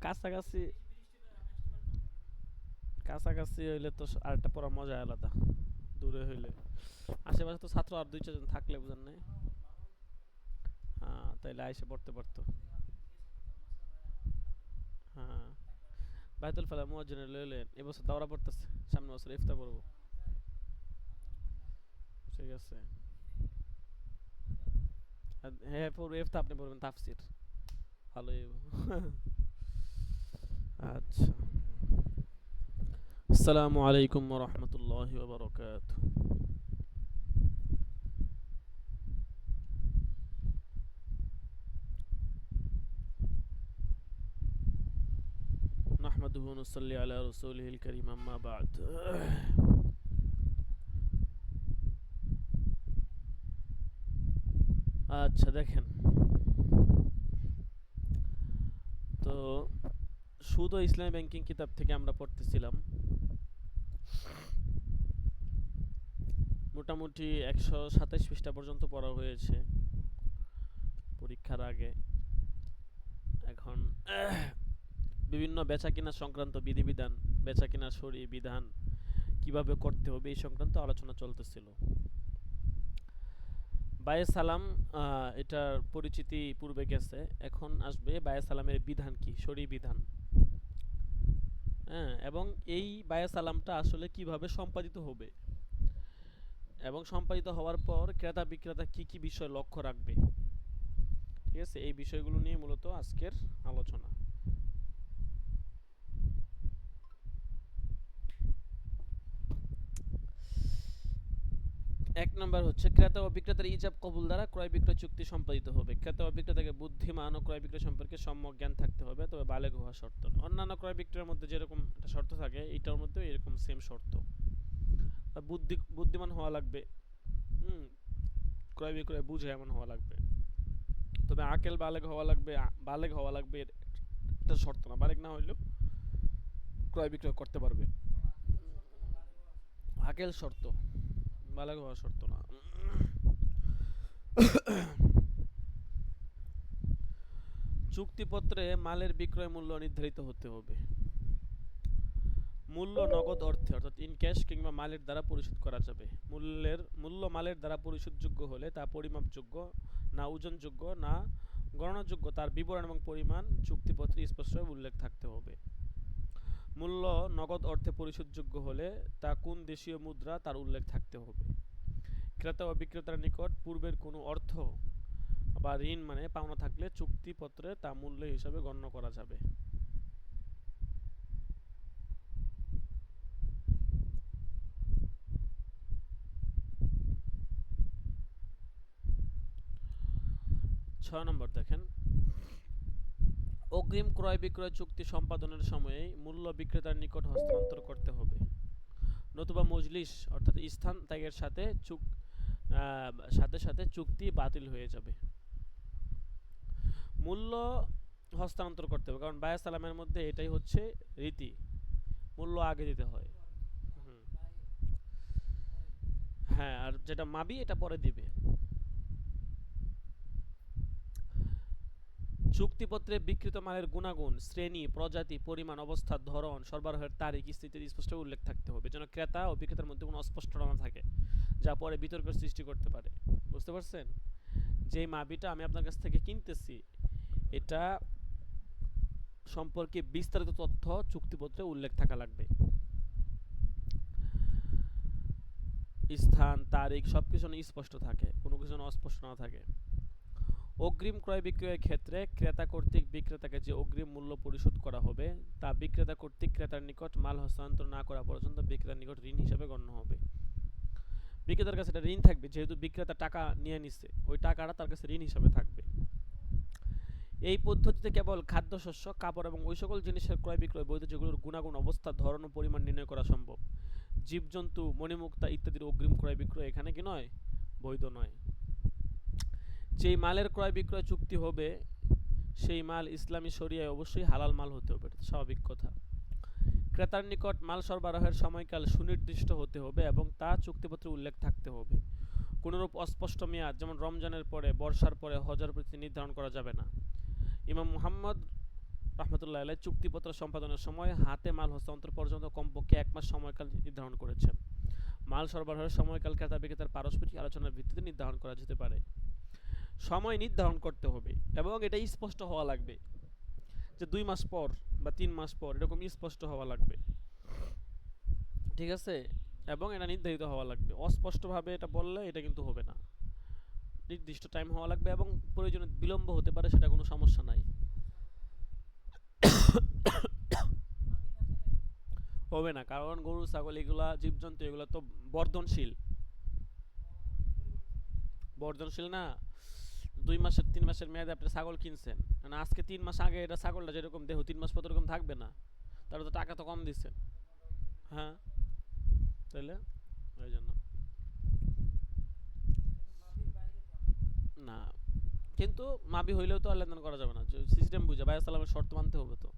কাছাকাছি কাছাকাছি হইলে তো আরেকটা পড়া মজা আলাদা। দূরে হইলে আশেপাশে তো ছাত্র আর দুই চারজন থাকলে বুঝেন নাই। হ্যাঁ, তাইলে আইসে পড়তে পারতো। হ্যাঁ, বাইতুল ফালা মুয়াজ্জিনের লইলেন এবছর দাওরা পড়তেছে, সামনে বছর ইফতা পড়বো। ঠিক আছে। হ্যাঁ, পড়বো ইফতা, আপনি পড়বেন তাফসির। ভালোই হইবো। আচ্ছা। আসসালামু আলাইকুম ওয়া রাহমাতুল্লাহি ওয়া বারাকাতুহু। নাহমাদুহু ওয়া নুসাল্লি আলা রাসূলিহিল কারীম, আম্মা বা'দ। আচ্ছা দেখেন, তো সুদ ও ইসলামী ব্যাংকিং কিতাব থেকে আমরা পড়তেছিলাম মোটামুটি ১২৭ পৃষ্ঠা পর্যন্ত পড়া হয়েছে পরীক্ষার আগে। এখন বিভিন্ন বেচা কিনা সংক্রান্ত বিধিবিধান, বেচা কিনা শরী বিধান কিভাবে করতে হবে এই সংক্রান্ত আলোচনা চলতেছিল। বায়ে সালাম, এটার পরিচিতি পূর্বে গেছে। এখন আসবে বায়ে সালামের বিধান কি, শরী বিধান। হ্যাঁ, এবং এই বায়ে সালামটা আসলে কিভাবে সম্পাদিত হবে এবং সম্পাদিত হওয়ার পর ক্রেতা বিক্রেতা কি কি বিষয় লক্ষ্য রাখবে। ঠিক আছে, এই বিষয়গুলো নিয়ে মূলত আজকের আলোচনা। এক নম্বর হচ্ছে ক্রেতা ও বিক্রেতার ইজাব কবুল দ্বারা ক্রয় বিক্রয় চুক্তি সম্পাদিত হবে। ক্রেতা ও বিক্রেতাকে বুদ্ধিমান ও ক্রয় বিক্রয় সম্পর্কে সম্যক জ্ঞান থাকতে হবে, তবে বালেগ হওয়া শর্ত নয়। অন্যান্য ক্রয় বিক্রয়ের মধ্যে যেরকম একটা শর্ত থাকে এইটার মধ্যেও এরকম সেম শর্ত। বুদ্ধিমান হওয়া লাগবে। হুম, ক্রয় বিক্রয় বুঝে এমন হওয়া লাগবে। তবে আকেল বালেগ হওয়া লাগবে। বালেগ হওয়া লাগবে একটা শর্ত না, বালেগ না হইলেও ক্রয় বিক্রয় করতে পারবে। আকেল শর্ত, বালেগ হওয়া শর্ত না। চুক্তিপত্রে মালের বিক্রয় মূল্য নির্ধারিত হতে হবে। মূল্য নগদ অর্থে অর্থাৎ ইন ক্যাশ কিংবা মালের দ্বারা পরিশোধ করা যাবে। মূল্য মালের দ্বারা পরিশোধযোগ্য হলে তা পরিমাপযোগ্য, না ওজনযোগ্য, না গণনাযোগ্য তার বিবরণ এবং পরিমাণ চুক্তিপত্রে স্পষ্টভাবে উল্লেখ থাকতে হবে। মূল্য নগদ অর্থে পরিশোধযোগ্য হলে তা কোন দেশীয় মুদ্রা তার উল্লেখ থাকতে হবে। ক্রেতা ও বিক্রেতার নিকট পূর্বের কোনো অর্থ বা ঋণ মানে পাওনা থাকলে চুক্তিপত্রে তা মূল্য হিসাবে গণ্য করা যাবে। ৬ নম্বর দেখেন, অগ্রিম ক্রয় বিক্রয় চুক্তি সম্পাদনের সময়ে মূল্য বিক্রেতার নিকট হস্তান্তর করতে হবে, নতুবা মজলিস অর্থাৎ স্থান ত্যাগের সাথে সাথে চুক্তি বাতিল হয়ে যাবে। মূল্য হস্তান্তর করতে হবে, কারণ বায়া সালামের মধ্যে এটাই হচ্ছে রীতি, মূল্য আগে দিতে হয়। হুম, হ্যাঁ, আর যেটা মাবি এটা পরে দিবে। চুক্তিপত্রে বিক্রিত মালের গুণাগুণ, শ্রেণী, প্রজাতি, পরিমাণ, অবস্থা, ধরন, সরবরাহের তারিখ, স্থিতির স্পষ্ট উল্লেখ থাকতে হবে, যেন ক্রেতা ও বিক্রেতার মধ্যে কোনো অস্পষ্টতা না থাকে যা পরে বিতর্কের সৃষ্টি করতে পারে। বুঝতে পারছেন? যেই মাবিটা আমি আপনার কাছ থেকে কিনতেছি এটা সম্পর্কে বিস্তারিত তথ্য চুক্তিপত্রে উল্লেখ থাকা লাগবে। স্থান, তারিখ সবকিছু যেন স্পষ্ট থাকে, কোনো কিছু যেন অস্পষ্ট না থাকে। অগ্রিম ক্রয় বিক্রয়ের ক্ষেত্রে ক্রেতা কর্তৃক বিক্রেতাকে যে অগ্রিম মূল্য পরিশোধ করা হবে তা বিক্রেতা কর্তৃক ক্রেতার নিকট মাল হস্তান্তর না করা পর্যন্ত বিক্রেতার নিকট ঋণ হিসাবে গণ্য হবে। বিক্রেতার কাছে একটা ঋণ থাকবে, যেহেতু বিক্রেতা টাকা নিয়ে নিচ্ছে ওই টাকাটা তার কাছে ঋণ হিসাবে থাকবে। এই পদ্ধতিতে কেবল খাদ্যশস্য, কাপড় এবং ওই সকল জিনিসের ক্রয় বিক্রয় বৈধ যেগুলোর গুণাগুণ, অবস্থা, ধরন ও পরিমাণ নির্ণয় করা সম্ভব। জীবজন্তু, মণিমুক্তা ইত্যাদির অগ্রিম ক্রয় বিক্রয় এখানে কি নয়, বৈধ নয়। যেই মালের ক্রয় বিক্রয় চুক্তি হবে সেই মাল ইসলামী শরিয়ায় অবশ্যই হালাল মাল হতে হবে, এটা স্বাভাবিক কথা। ক্রেতার নিকট মাল সরবরাহের সময়কাল সুনির্দিষ্ট হতে হবে এবং তা চুক্তিপত্রে উল্লেখ থাকতে হবে। কোনরূপ অস্পষ্ট মেয়াদ, যেমন রমজানের পরে, বর্ষার পরে, হজের প্রতি নির্ধারণ করা যাবে না। ইমাম মুহাম্মদ রহমতুল্লাহ আলাইহি চুক্তিপত্র সম্পাদনের সময় হাতে মাল হস্তান্তর পর্যন্ত কমপক্ষে 1 মাস সময়কাল নির্ধারণ করেছেন। মাল সরবরাহের সময়কাল ক্রেতা বিক্রেতার পারস্পরিক আলোচনার ভিত্তিতে নির্ধারণ করা যেতে পারে। সময় নির্ধারণ করতে হবে এবং এটা স্পষ্ট হওয়া লাগবে যে 2 মাস পর বা 3 মাস পর, এরকম স্পষ্ট হওয়া লাগবে। ঠিক আছে, এবং এটা নির্ধারিত হওয়া লাগবে। অস্পষ্টভাবে এটা বললে এটা কিন্তু হবে না। নির্দিষ্ট টাইম হওয়া লাগবে এবং প্রয়োজনে বিলম্ব হতে পারে, সেটা কোনো সমস্যা নাই। হবে না, কারণ গরু ছাগল এগুলা জীবজন্তু, এগুলো তো বর্ধনশীল। বর্ধনশীল না। 2 মাসের 3 মাসের মেয়াদে আপনি ছাগল কিনছেন, মানে আজকে 3 মাস আগে এটা ছাগলটা যেরকম দেহ 3 মাস পর এরকম থাকবে না। তাহলে তো টাকা তো কম দিচ্ছেন। হ্যাঁ, তাহলে ওই জন্য না। কিন্তু মাবি হইলেও তো আর লেনদেন করা যাবে না, সিস্টেম বুঝে ভাই সালামের শর্ত মানতে হবে তো।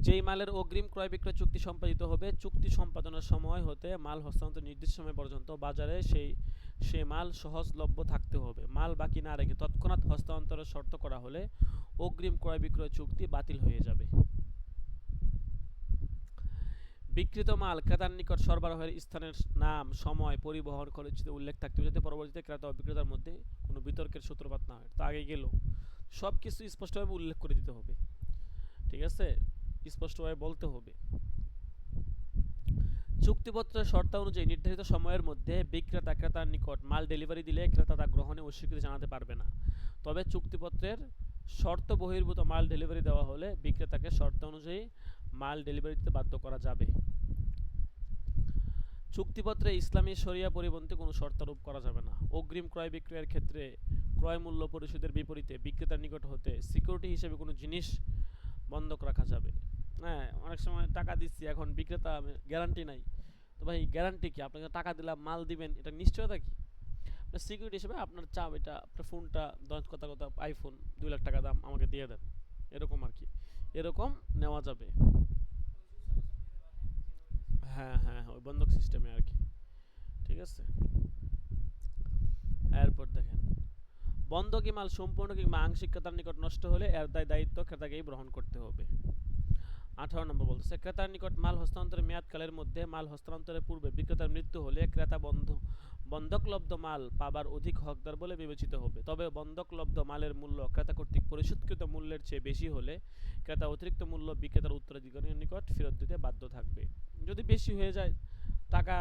যেই মালের অগ্রিম ক্রয় বিক্রয় চুক্তি সম্পাদিত হবে, চুক্তি সম্পাদনের সময় হতে মাল হস্তান্তর নির্দিষ্ট সময় পর্যন্ত বাজারে সে মাল সহজলভ্য থাকতে হবে। মাল বাকি না রেখে তৎক্ষণাৎ হস্তান্তরের শর্ত করা হলে অগ্রিম ক্রয় বিক্রয় চুক্তি বাতিল হয়ে যাবে। বিক্রিত মাল ক্রেতার নিকট সরবরাহের স্থানের নাম, সময়, পরিবহন খরচ উল্লেখ থাকতে হবে, যাতে পরবর্তীতে ক্রেতা ও বিক্রেতার মধ্যে কোনো বিতর্কের সূত্রপাত না হয়। তা আগে গেল সব কিছু স্পষ্টভাবে উল্লেখ করে দিতে হবে। ঠিক আছে, স্পষ্টভাবে বলতে হবে। চুক্তিপত্রের শর্ত অনুযায়ী নির্ধারিত সময়ের মধ্যে বিক্রেতা ক্রেতার নিকট মাল ডেলিভারি দিলে ক্রেতা তা গ্রহণে অস্বীকৃতি জানাতে পারবে না। তবে চুক্তিপত্রের শর্ত বহির্ভূত মাল ডেলিভারি দেওয়া হলে বিক্রেতাকে শর্ত অনুযায়ী মাল ডেলিভারি দিতে বাধ্য করা যাবে। চুক্তিপত্রে ইসলামী শরিয়া পরিপন্থী কোনো শর্ত আরোপ করা যাবে না। অগ্রিম ক্রয় বিক্রয়ের ক্ষেত্রে ক্রয় মূল্য পরিশোধের বিপরীতে বিক্রেতার নিকট হতে সিকিউরিটি হিসেবে কোনো জিনিস বন্ধক রাখা যাবে। হ্যাঁ, অনেক সময় টাকা দিচ্ছি, এখন বিক্রেতা গ্যারান্টি নাই। তো ভাই গ্যারান্টি কি? আপনাকে টাকা দিলাম, মাল দিবেন, এটা নিশ্চয়তা কি? আপনার সিকিউরিটি হিসেবে আপনার চাপ, এটা আপনার ফোনটা কথা কথা আইফোন 2 লাখ টাকা দাম আমাকে দিয়ে দেন, এরকম আর কি। এরকম নেওয়া যাবে। হ্যাঁ হ্যাঁ হ্যাঁ, ওই বন্ধক সিস্টেমে আর কি। ঠিক আছে, এরপর দেখেন, বন্ধকি মাল সম্পূর্ণ কিংবা আংশিক ক্রেতার নিকট নষ্ট হলে এর দায়িত্ব ক্রেতাকেই গ্রহণ করতে হবে। 18 নম্বর বলতেছে, ক্রেতার নিকট মাল হস্তান্তরের মেয়াদকালের মধ্যে মাল হস্তান্তরের পূর্বে বিক্রেতার মৃত্যু হলে ক্রেতা বন্ধকলব্ধ মাল পাবার অধিক হকদার বলে বিবেচিত হবে। তবে বন্ধকলব্ধ মালের মূল্য ক্রেতা কর্তৃক পরিশোধকৃত মূল্যের চেয়ে বেশি হলে ক্রেতা অতিরিক্ত মূল্য বিক্রেতার উত্তরাধিকারীর নিকট ফেরত দিতে বাধ্য থাকবে। যদি বেশি হয়ে যায়, টাকা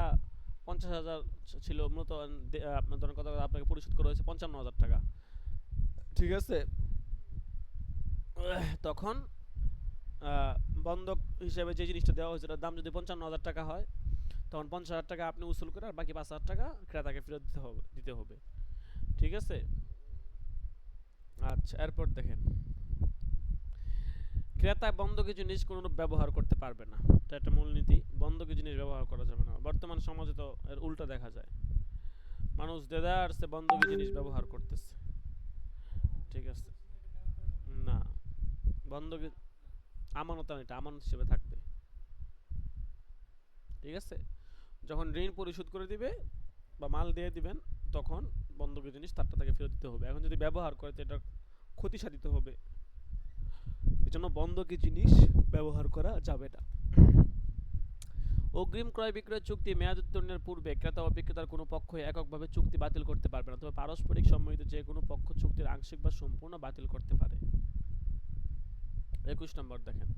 50,000 ছিল মূলত, আপনার ধরেন কথা আপনাকে পরিশোধ করা হয়েছে 55,000 টাকা। ঠিক আছে, তখন আহ, বন্ধক হিসেবে যে জিনিসটা দেওয়া হয়েছে তার দাম যদি 55,000 টাকা হয়, তখন 50,000 টাকা আপনি উসুল করে আর বাকি 5,000 টাকা ক্রেতাকে ফেরত দিতে হবে। ঠিক আছে। আচ্ছা, এরপর দেখেন, ক্রেতা বন্ধকি জিনিস কোনোরূপ ব্যবহার করতে পারবে না। এটা একটা মূলনীতি, বন্ধকি জিনিস ব্যবহার করা যাবে না। বর্তমান সমাজে তো এর উল্টা দেখা যায়, মানুষ দেদারসে বন্ধকি জিনিস ব্যবহার করতেছে। ঠিক আছে, না, বন্ধকি আমানত না, এটা আমানত হিসেবে থাকবে। ঠিক আছে, যখন ঋণ পরিশোধ করে দিবে বা মাল দিয়ে দিবেন, তখন বন্ধকি জিনিস তারটা তাকে ফেরত দিতে হবে। এখন যদি ব্যবহার করে তো এটার ক্ষতি সাধিত হবে, এই জন্য বন্ধকি জিনিস ব্যবহার করা যাবে না। অগ্রিম ক্রয় বিক্রয় চুক্তি মেয়াদ উত্তীর্ণের পূর্বে ক্রেতা ও বিক্রেতার কোনো পক্ষই এককভাবে চুক্তি বাতিল করতে পারবে না, তবে পারস্পরিক সম্মতিতে যে কোনো পক্ষ চুক্তির আংশিক বা সম্পূর্ণ বাতিল করতে পারে। 21 নম্বর দেখেন,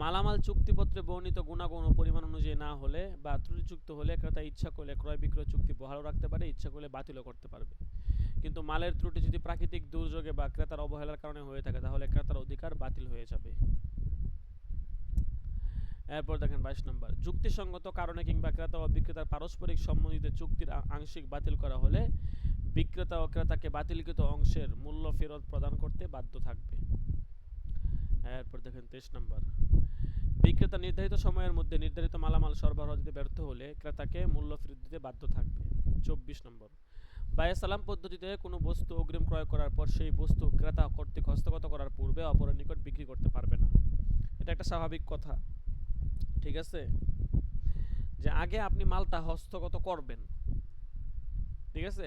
মালামাল চুক্তিপত্রে বর্ণিত গুণাগুণ ও পরিমাণ অনুযায়ী না হলে বা ত্রুটিযুক্ত হলে ক্রেতা ইচ্ছা করলে ক্রয় বিক্রয় চুক্তি বহালও রাখতে পারে, ইচ্ছা করলে বাতিলও করতে পারবে। কিন্তু মালের ত্রুটি যদি প্রাকৃতিক দুর্যোগে বা ক্রেতার অবহেলার কারণে হয়ে থাকে, তাহলে ক্রেতার অধিকার বাতিল হয়ে যাবে। এরপর দেখেন 22 নম্বর, যুক্তিসঙ্গত কারণে কিংবা ক্রেতা ও বিক্রেতার পারস্পরিক সম্মতিতে চুক্তির আংশিক বাতিল করা হলে বিক্রেতা ও ক্রেতাকে বাতিলকৃত অংশের মূল্য ফেরত প্রদান করতে বাধ্য থাকবে। এরপর দেখেন 23 নম্বর, বিক্রেতা নির্ধারিত সময়ের মধ্যে নির্ধারিত মালামাল সরবরাহ দিতে ব্যর্থ হলে ক্রেতাকে মূল্য ফেরত দিতে বাধ্য থাকবে। 24 নম্বর, বায়ে সালাম পদ্ধতিতে কোনো বস্তু অগ্রিম ক্রয় করার পর সেই বস্তু ক্রেতা কর্তৃক হস্তগত করার পূর্বে অপরের নিকট বিক্রি করতে পারবে না। এটা একটা স্বাভাবিক কথা। ঠিক আছে, যে আগে আপনি মালটা হস্তগত করবেন। ঠিক আছে,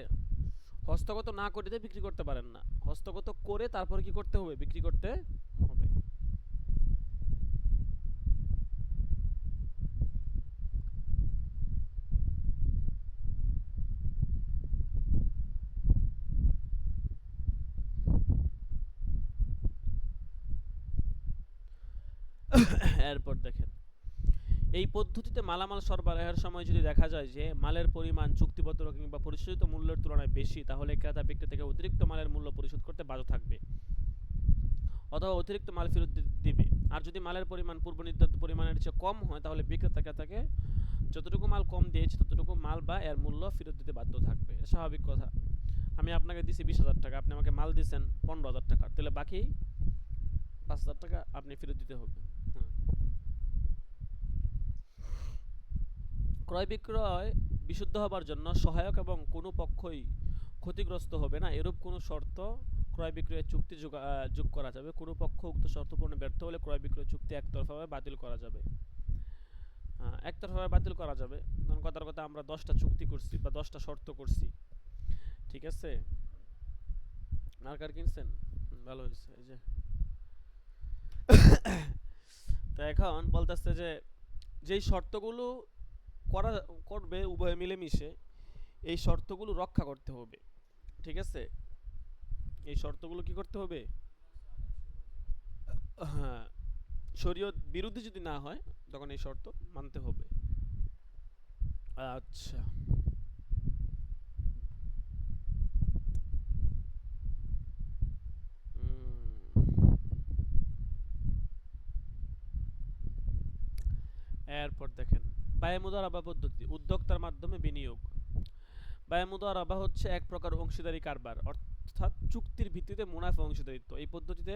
হস্তগত না করে বিক্রি করতে পারেন না, হস্তগত করে তারপরে কি করতে হবে, বিক্রি করতে হবে। এরপর দেখেন, এই পদ্ধতিতে মালামাল সরবরাহের সময় যদি দেখা যায় যে মালের পরিমাণ চুক্তিবদ্ধ কিংবা পরিশোধিত মূল্যের তুলনায় বেশি, তাহলে ক্রেতা বিক্রেতা থেকে অতিরিক্ত মালের মূল্য পরিশোধ করতে বাধ্য থাকবে অথবা অতিরিক্ত মাল ফেরত দিবে। আর যদি মালের পরিমাণ পূর্ব নির্ধারিত পরিমাণের চেয়ে কম হয়, তাহলে বিক্রেতা ক্রেতাকে যতটুকু মাল কম দিয়েছে ততটুকু মাল বা এর মূল্য ফেরত দিতে বাধ্য থাকবে। এটা স্বাভাবিক কথা। আমি আপনাকে দিছি 20,000 টাকা, আপনি আমাকে মাল দিয়েছেন 15,000 টাকা, তাহলে বাকি 5,000 টাকা আপনি ফেরত দিতে হবে। হ্যাঁ। ক্রয় বিক্রয় বিশুদ্ধ হবার জন্য সহায়ক এবং কোনো পক্ষই ক্ষতিগ্রস্ত হবে না, এরূপ কোনো শর্ত ক্রয় বিক্রয়ের চুক্তি যোগ করা যাবে। কোনো পক্ষ উক্ত শর্ত পূরণে ব্যর্থ হলে ক্রয় বিক্রয় চুক্তি একতরফাভাবে বাতিল করা যাবে। একতরফাভাবে বাতিল করা যাবে। ধরুন কথার কথা আমরা 10টা চুক্তি করছি বা 10টা শর্ত করছি, ঠিক আছে? মার্কার কিনছেন? ভালো হয়েছে। এই যে তো এখন বলতেছে যে যেই শর্তগুলো করা করবে উভয়ে মিলেমিশে, এই শর্তগুলো রক্ষা করতে হবে, ঠিক আছে? এই শর্তগুলো কি করতে হবে? হ্যাঁ, শরীয়ত বিরুদ্ধে যদি না হয় তখন এই শর্ত মানতে হবে। আচ্ছা, এরপর দেখেন, বায়ে মুদারাবা পদ্ধতি, উদ্যোক্তার মাধ্যমে বিনিয়োগ। বায়ে মুদারাবা হচ্ছে এক প্রকার অংশীদারি কারবার, অর্থাৎ চুক্তির ভিত্তিতে মুনাফা অংশীদারিত্ব। এই পদ্ধতিতে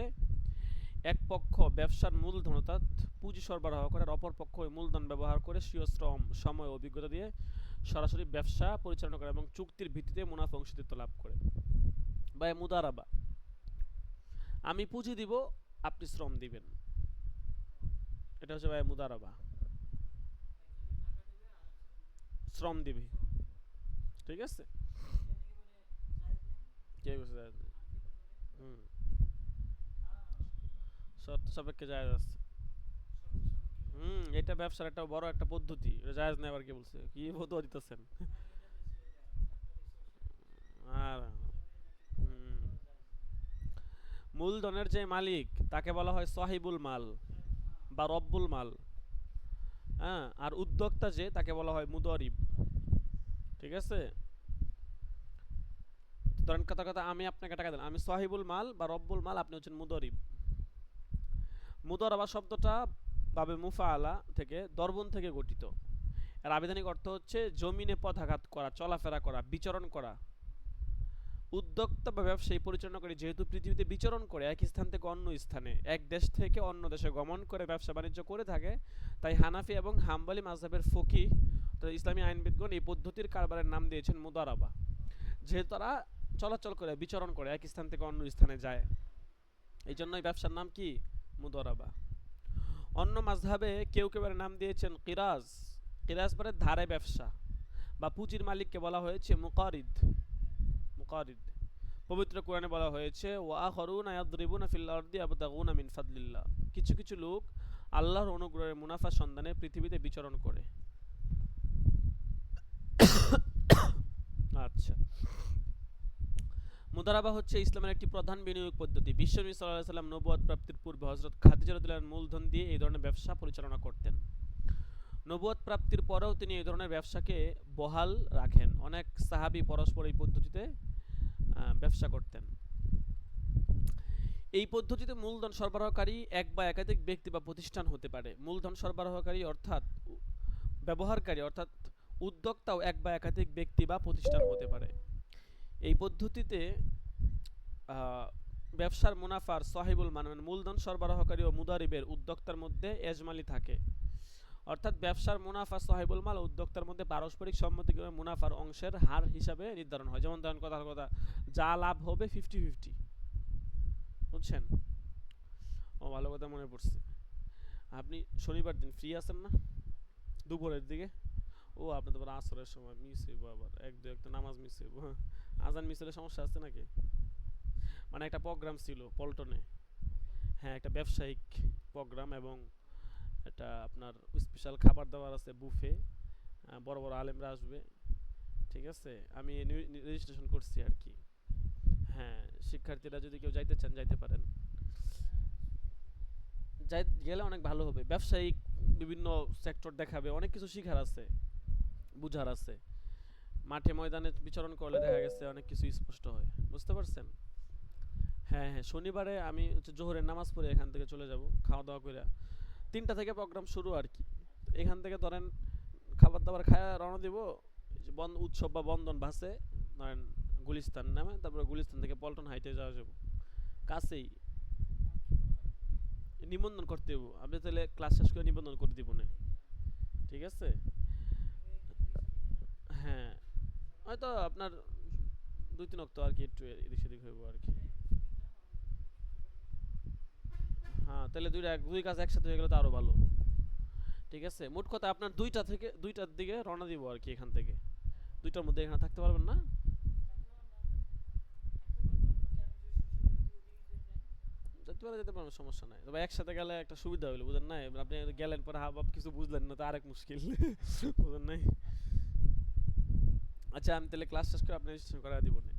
এক পক্ষ ব্যবসার মূলধন অর্থাৎ পুঁজি সরবরাহ করে, আর অপর পক্ষ ওই মূলধন ব্যবহার করে স্বীয় শ্রম, সময়, অভিজ্ঞতা দিয়ে সরাসরি ব্যবসা পরিচালনা করে এবং চুক্তির ভিত্তিতে মুনাফা অংশীদারিত্ব লাভ করে। বায়ে মুদারাবা, আমি পুঁজি দিব, আপনি শ্রম দিবেন, এটা হচ্ছে বায়ে মুদারাবা। শ্রম দিবে, ঠিক আছে? কে বলছে জায়েজ নেই? হুম, শর্ত সাপেক্ষে জায়েজ আছে। এটা ব্যবসার একটা বড় একটা পদ্ধতি, এটা জায়েজ নেই আবার কে বলছে? কি ফতোয়া দিতেছেন? আর হুম, মূলধনের যে মালিক তাকে বলা হয় সাহিবুল মাল বা রব্বুল মাল। হ্যাঁ, আর উদ্যোক্তা যে তাকে বলা হয় মুদরিব, ঠিক আছে? ধরেন কথা কথা আমি আপনাকে টাকা দিলাম, আমি সাহিবুল মাল বা রব্বুল মাল, আপনি হচ্ছেন মুদরিব। মুদরাবা শব্দটা বাবে মুফাআলা থেকে দর্বন থেকে গঠিত। এর আবিধানিক অর্থ হচ্ছে জমিনে পদাঘাত করা, চলাফেরা করা, বিচরণ করা। উদ্যোক্তা বা ব্যবসায়ী পরিচালনাকারী যেহেতু পৃথিবীতে বিচরণ করে, এক স্থান থেকে অন্য স্থানে, এক দেশ থেকে অন্য দেশে গমন করে ব্যবসা বাণিজ্য করে থাকে, তাই হানাফি এবং হাম্বলি মাযহাবের ফকিহ তথা ইসলামী আইনবিদগণ এই পদ্ধতির কারবারের নাম দিয়েছেন মুদারাবা। যেহেতু তারা চলাচল করে, বিচরণ করে, এক স্থান থেকে অন্য স্থানে যায়, এই জন্যই ব্যবসার নাম কি? মুদারাবা। অন্য মাযহাবে কেউ কেউ এর নাম দিয়েছেন কিরাজ। কিরাজ মানে ধারে ব্যবসা বা পুঁজির মালিককে বলা হয়েছে মুকারিদ। মুকারিদ। পবিত্র কোরআনে বলা হয়েছে ওয়া আখরুনা ইয়াদরিবুনা ফিল আরদি ইয়াবতাগুনা মিন ফাদলিল্লাহ। কিছু কিছু লোক আল্লাহর অনুগ্রহের মুনাফা সন্ধানে পৃথিবীতে বিচরণ করে। আচ্ছা, মুদারাবা হচ্ছে ইসলামের একটি প্রধান বিনিয়োগ পদ্ধতি। বিশ্বনবী সাল্লাল্লাহু আলাইহি সাল্লাম নবুয়ত প্রাপ্তির পূর্বে হযরত খাদিজা রাদিয়াল্লাহু আনহার মূলধন দিয়ে এই ধরনের ব্যবসা পরিচালনা করতেন। নবুয়ত প্রাপ্তির পরেও তিনি এই ধরনের ব্যবসাকে বহাল রাখেন। অনেক সাহাবী পরস্পর এই পদ্ধতিতে ব্যবসা করতেন। এই পদ্ধতিতে মূলধন সরবরাহকারী এক বা একাধিক ব্যক্তি বা প্রতিষ্ঠান হতে পারে। মূলধন সরবরাহকারী অর্থাৎ ব্যবহারকারী অর্থাৎ উদ্যোক্তাও এক বা একাধিক ব্যক্তি বা প্রতিষ্ঠান হতে পারে। এই পদ্ধতিতে ব্যবসার মুনাফার সাহিবুল মান মূলধন সরবরাহকারী ও মুদারিবের উদ্যোক্তার মধ্যে এজমালি থাকে, অর্থাৎ ব্যবসার মুনাফা সাহিবুল মাল ও উদ্যোক্তার মধ্যে পারস্পরিক সম্মতিক্রমে মুনাফার অংশের হার হিসাবে নির্ধারণ হয়। যেমন ধরেন কথার কথা, যা লাভ হবে 50-50, বুঝছেন? ও ভালো কথা মনে পড়ছে। আপনি শনিবার দিন ফ্রি আছেন না দুপুরের দিকে? ও আপনি তো আবার আসরের সময় মিস হইব, আবার এক দু একটা নামাজ মিস হইব। হ্যাঁ, আজান মিসের সমস্যা আছে নাকি? মানে একটা প্রোগ্রাম ছিল পল্টনে। হ্যাঁ, একটা ব্যবসায়িক প্রোগ্রাম, এবং এটা আপনার স্পেশাল খাবার দাবার আছে, বুফে। বড় বড় আলেমরা আসবে। ঠিক আছে, আমি রেজিস্ট্রেশন করছি আর কি। হ্যাঁ, শিক্ষার্থীরা যদি কেউ যাইতে চান যাইতে পারেন। যাই গেলে অনেক ভালো হবে। ব্যবসায়িক বিভিন্ন সেক্টর দেখাবে, অনেক কিছু শিখার আছে, বুঝার আছে। মাঠে ময়দানে বিচরণ করলে দেখা গেছে অনেক কিছু স্পষ্ট হয়। বুঝতে পারছেন? হ্যাঁ হ্যাঁ, শনিবারে আমি হচ্ছে জোহরের নামাজ পড়ে এখান থেকে চলে যাব খাওয়া দাওয়া করে। 3টা থেকে প্রোগ্রাম শুরু আর কি। এখান থেকে ধরেন খাবার দাবার খায়া রওনা দিব। এই যে উৎসব বা বন্ধন বাসে ধরেন গুলিস্তান নামে, তারপরে গুলিস্তান থেকে পল্টন হাইটে যাওয়া যাব। কাছেই। নিবন্ধন করতে হইব, আপনি তাহলে ক্লাস শেষ করে নিবন্ধন করে দিব না। ঠিক আছে। হ্যাঁ, হয়তো আপনার 2-3 অক্ট আর কি, একটু এদিক সেদিক হইব আর কি। হ্যাঁ, তাহলে দুই কাজ একসাথে হয়ে গেলে তো আরো ভালো। ঠিক আছে, মোট কথা আপনার 2টার দিকে রওনা দিব আর কি এখান থেকে। 2টার মধ্যে এখানে থাকতে পারবেন না? যেতে পারবেন, সমস্যা নাই, তবে একসাথে গেলে একটা সুবিধা হইলো, বুঝেন নাই? আপনি গেলেন পরে হাব ভাব কিছু বুঝলেন না তো আরেক মুশকিল। বুঝেন নাই? আচ্ছা, আমি তাহলে ক্লাস শেষ করে আপনি রেজিস্ট্রেশন করাই দিব না।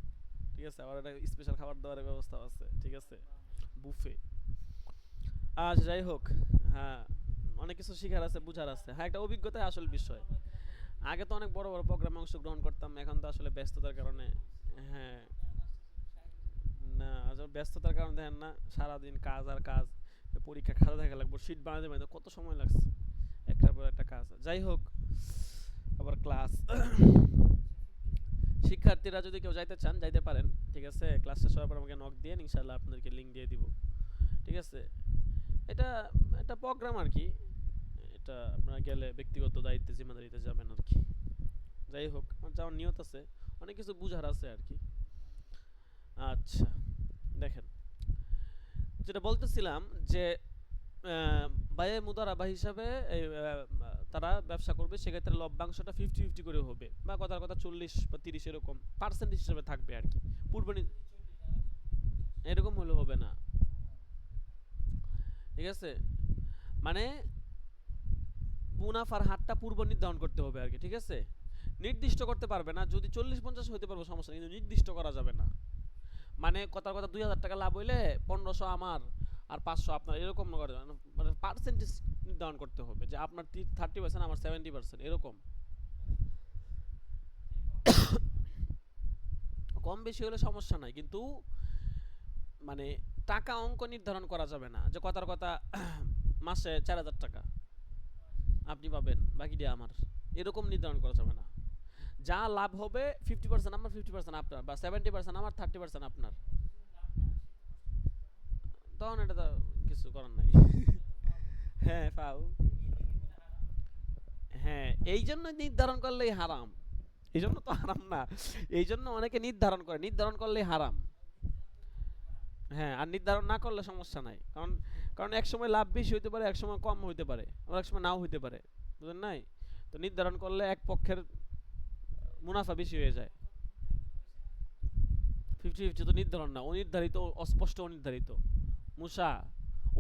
ঠিক আছে, আবার একটা স্পেশাল খাবার দাবারের ব্যবস্থা আছে। ঠিক আছে, বুফে। আচ্ছা, যাই হোক। হ্যাঁ, অনেক কিছু শিখার আছে, বুঝার আছে। হ্যাঁ, একটা অভিজ্ঞতাই আসল বিষয়। আগে তো অনেক বড় বড় প্রোগ্রামে অংশগ্রহণ করতাম, এখন তো আসলে ব্যস্ততার কারণে। হ্যাঁ। না, আসলে ব্যস্ততার কারণে দেখেন না, সারাদিন কাজ আর কাজ। পরীক্ষা খাতা দেখা লাগবে, শীট বানাতে বানাতে কত সময় লাগছে, একটার পর একটা কাজ। যাই হোক, আবার ক্লাস। শিক্ষার্থীরা যদি কেউ যাইতে চান যাইতে পারেন। ঠিক আছে, ক্লাস শেষ হওয়ার পর আমাকে নক দিয়ে ইনশাল্লাহ আপনাদেরকে লিঙ্ক দিয়ে দিব। ঠিক আছে। এটা একটা প্রোগ্রাম আর কি। এটা আপনারা গেলে ব্যক্তিগত দায়িত্বে জিম্মাদারিতে যাবেন আর কি। যাই হোক, আমার যাওয়ার নিয়ত আছে, অনেক কিছু বুঝার আছে আর কি। আচ্ছা, দেখেন, যেটা বলতেছিলাম যে আহ, ব্যয়ে মুদারাবা হিসাবে তারা ব্যবসা করবে, সেক্ষেত্রে লভ্যাংশটা 50-50 করে হবে, বা কথার কথা 40 বা 30 এরকম পার্সেন্টেজ হিসাবে থাকবে আর কি। পূর্ব এরকম হলে হবে না। ঠিক আছে, মানে মুনাফার হারটা পূর্ব নির্ধারণ করতে হবে আর কি। ঠিক আছে, নির্দিষ্ট করতে পারবে না, যদি 40-50 হইতে পারবে সমস্যা নেই, কিন্তু নির্দিষ্ট করা যাবে না। মানে কথার কথা 2000 টাকা লাভ হইলে 1500 আমার আর 500 আপনার, এরকম করা যাবে না। মানে পার্সেন্টেজ নির্ধারণ করতে হবে যে আপনার 30%, আমার 70%, এরকম। কম বেশি হলে সমস্যা নাই, কিন্তু মানে টাকা অঙ্ক নির্ধারণ করা যাবে না যে কথার কথা মাসে 4000 টাকা আপনি পাবেন, বাকি দিয়ে আমার, এরকম নির্ধারণ করা যাবে না। যা লাভ হবে 50% আমার, 50% আপনার, বা 70% আমার, 30% আপনার। তখন এটা তো কিছু করার নাই। হ্যাঁ, পাও। হ্যাঁ, এই জন্য নির্ধারণ করলেই হারাম। এই জন্য তো হারাম না, এই জন্য অনেকে নির্ধারণ করে, নির্ধারণ করলেই হারাম। হ্যাঁ, আর নির্ধারণ না করলে সমস্যা নাই, কারণ কারণ এক সময় লাভ বেশি হইতে পারে, এক সময় কম হইতে পারে, আবার এক সময় নাও হইতে পারে। বুঝলেন নাই? তো নির্ধারণ করলে এক পক্ষের মুনাফা বেশি হয়ে যায়। 50-50 তো নির্ধারণ না, অনির্ধারিত, অস্পষ্ট অনির্ধারিত। মুসা,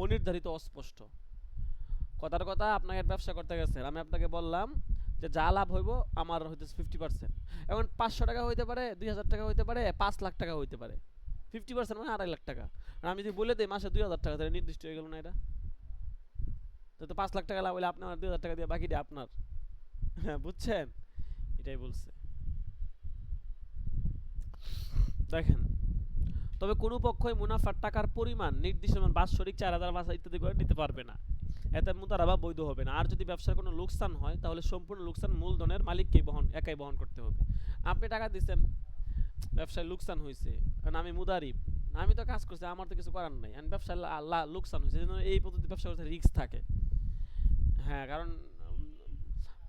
অনির্ধারিত অস্পষ্ট। কথার কথা, আপনাকে ব্যবসা করতে গেছে, আমি আপনাকে বললাম যে যা লাভ হইব আমার হইতেছে 50%। এখন 500 টাকা হইতে পারে, 2000 টাকা হইতে পারে, 5 লাখ টাকা হইতে পারে। 50% মানে 2.5 লাখ টাকা। আর আমি যদি বলে দিই মাসে 2000 টাকা, তাহলে নির্দিষ্ট হয়ে গেল না এটা? তো 5 লাখ টাকা লাভ হলে আপনি আমার 2000 টাকা দিয়ে বাকিটা আপনার। হ্যাঁ, বুঝছেন? এটাই বলছে। দেখেন, তবে কোনো পক্ষই মুনাফার টাকার পরিমাণ নির্দিষ্ট, যেমন বাৎসরিক 4000 5 ইত্যাদি করে নিতে পারবে না। এতে মুদারাবা বৈধ হবে না। আর যদি ব্যবসার কোনো লোকসান হয়, তাহলে সম্পূর্ণ লোকসান মূলধনের মালিককেই একাই বহন করতে হবে। আপনি টাকা দিচ্ছেন, ব্যবসায় লোকসান হয়েছে, কারণ আমি মুদারিব, আমি তো কাজ করছি, আমার তো কিছু করার নাই, আমি ব্যবসায় লোকসান হয়েছে, এই পদ্ধতি ব্যবসা করতে রিস্ক থাকে। হ্যাঁ, কারণ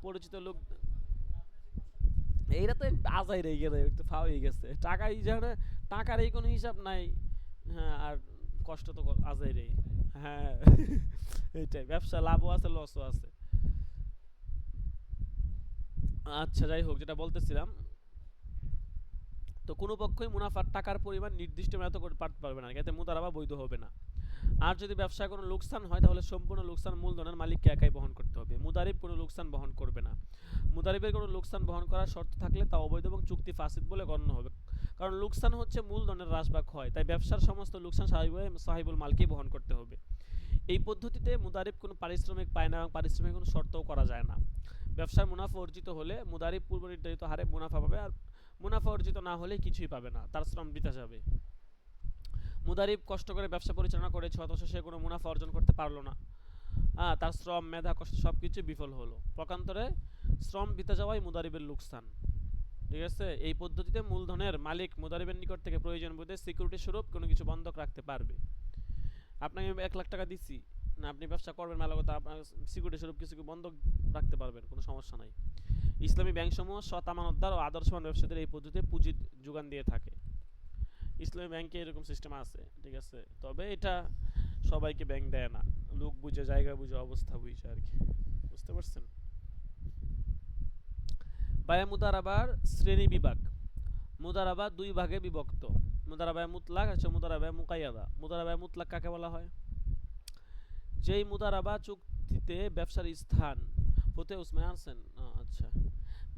পরিচিত লোক, এইটা তো আজাই রয়ে গেলে, একটু ফাও হয়ে গেছে টাকা, এই যেখানে টাকার এই কোনো হিসাব নাই। হ্যাঁ, আর কষ্ট তো আজাই রে। হ্যাঁ। এইটাই, ব্যবসা লাভও আছে, লসও আছে। আচ্ছা, যাই হোক, যেটা বলতেছিলাম, তো কোনো পক্ষই মুনাফার টাকার পরিমাণ নির্দিষ্ট মেয়াদ করতে পারবে না, এতে মুদারাবা বৈধ হবে না। আর যদি ব্যবসায় কোনো লোকসান হয় তাহলে সম্পূর্ণ লোকসান মূলধনের মালিককে একাই বহন করতে হবে। মুদারিব কোনো লোকসান বহন করবে না। মুদারিবের কোনো লোকসান বহন করার শর্ত থাকলে তা অবৈধ এবং চুক্তি ফাসিদ বলে গণ্য হবে, কারণ লোকসান হচ্ছে মূলধনের হ্রাস বা ক্ষয়, তাই ব্যবসার সমস্ত লোকসান সাহিবুল মালকেই বহন করতে হবে। এই পদ্ধতিতে মুদারিব কোনো পারিশ্রমিক পায় না এবং পারিশ্রমিক কোনো শর্তও করা যায় না। ব্যবসার মুনাফা অর্জিত হলে মুদারিব পূর্ব নির্ধারিত হারে মুনাফা পাবে, আর মুনাফা অর্জিত না হলে কিছুই পাবে না, তার শ্রম বৃথা যাবে। মুদারিব কষ্ট করে ব্যবসা পরিচালনা করেছে অথচ সে কোনো মুনাফা অর্জন করতে পারলো না, তার শ্রম মেধা কষ্ট সব কিছু বিফল হলো, পক্ষান্তরে শ্রম বৃথা যাওয়াই মুদারিবের লোকসান। ঠিক আছে, এই পদ্ধতিতে মূলধনের মালিক মুদারিবের নিকট থেকে প্রয়োজন বোধে সিকিউরিটি স্বরূপ কোনো কিছু বন্ধক রাখতে পারবে। আপনাকে 1 লাখ টাকা দিচ্ছি না, আপনি ব্যবসা করবেন মেলা কথা, আপনার সিকিউরিটি স্বরূপ কিছু বন্ধক রাখতে পারবেন, কোনো সমস্যা নাই। ইসলামী ব্যাংকসমূহ সৎ আমানতদার ও আদর্শবান ব্যবসায়ীদের এই পদ্ধতিতে পুঁজি যোগান দিয়ে থাকে। ইসলামী ব্যাংকে এরকম সিস্টেম আছে, ঠিক আছে, তবে এটা সবাইকে ব্যাংক দেয় না, লোক বুঝে, জায়গা বুঝে, অবস্থা বুঝে আর কি, বুঝতে পারছেন। বায়া মুদারাবার শ্রেণী বিভাগ। মুদারাবা 2 ভাগে বিভক্ত, মুদারাবায়ে মুতলাক আছে মুদারাবায়ে মুকাইয়াদা। মুদারাবায়ে মুতলাক কাকে বলা হয়? যেই মুদারাবা চুক্তিতে ব্যবসার স্থান ফতে উসমান আনছেন, আচ্ছা,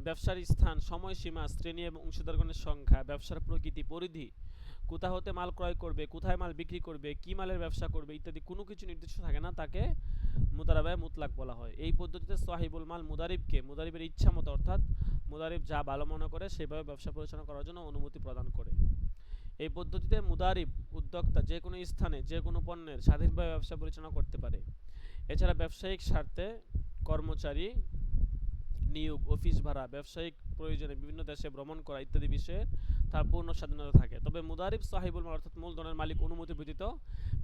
ব্যবসার স্থান, সময়সীমা, শ্রেণী এবং অংশীদারগণের সংখ্যা, ব্যবসার প্রকৃতি, পরিধি, কোথা হতে মাল ক্রয় করবে, কোথায় মাল বিক্রি করবে, কি মালের ব্যবসা করবে ইত্যাদি কোনো কিছু নির্দিষ্ট থাকে না, তাকে মুদারাবায়ে মুতলাক বলা হয়। এই পদ্ধতিতে সাহিবুল মাল মুদারিবকে মুদারিবের ইচ্ছা মতো, অর্থাৎ মুদারিব যা ভালো মনে করে সেভাবে ব্যবসা পরিচালনা করার জন্য অনুমতি প্রদান করে। এই পদ্ধতিতে মুদারিব উদ্যোক্তা যে কোনো স্থানে যে কোনো পণ্যের স্বাধীনভাবে ব্যবসা পরিচালনা করতে পারে। এছাড়া ব্যবসায়িক স্বার্থে কর্মচারী নিয়োগ, অফিস ভাড়া, ব্যবসায়িক প্রয়োজনে বিভিন্ন দেশে ভ্রমণ করা ইত্যাদি বিষয়ে তার পূর্ণ স্বাধীনতা থাকে। তবে মুদারিব সাহিবুল মাল অর্থাৎ মূলধনের মালিক অনুমতি ব্যতীত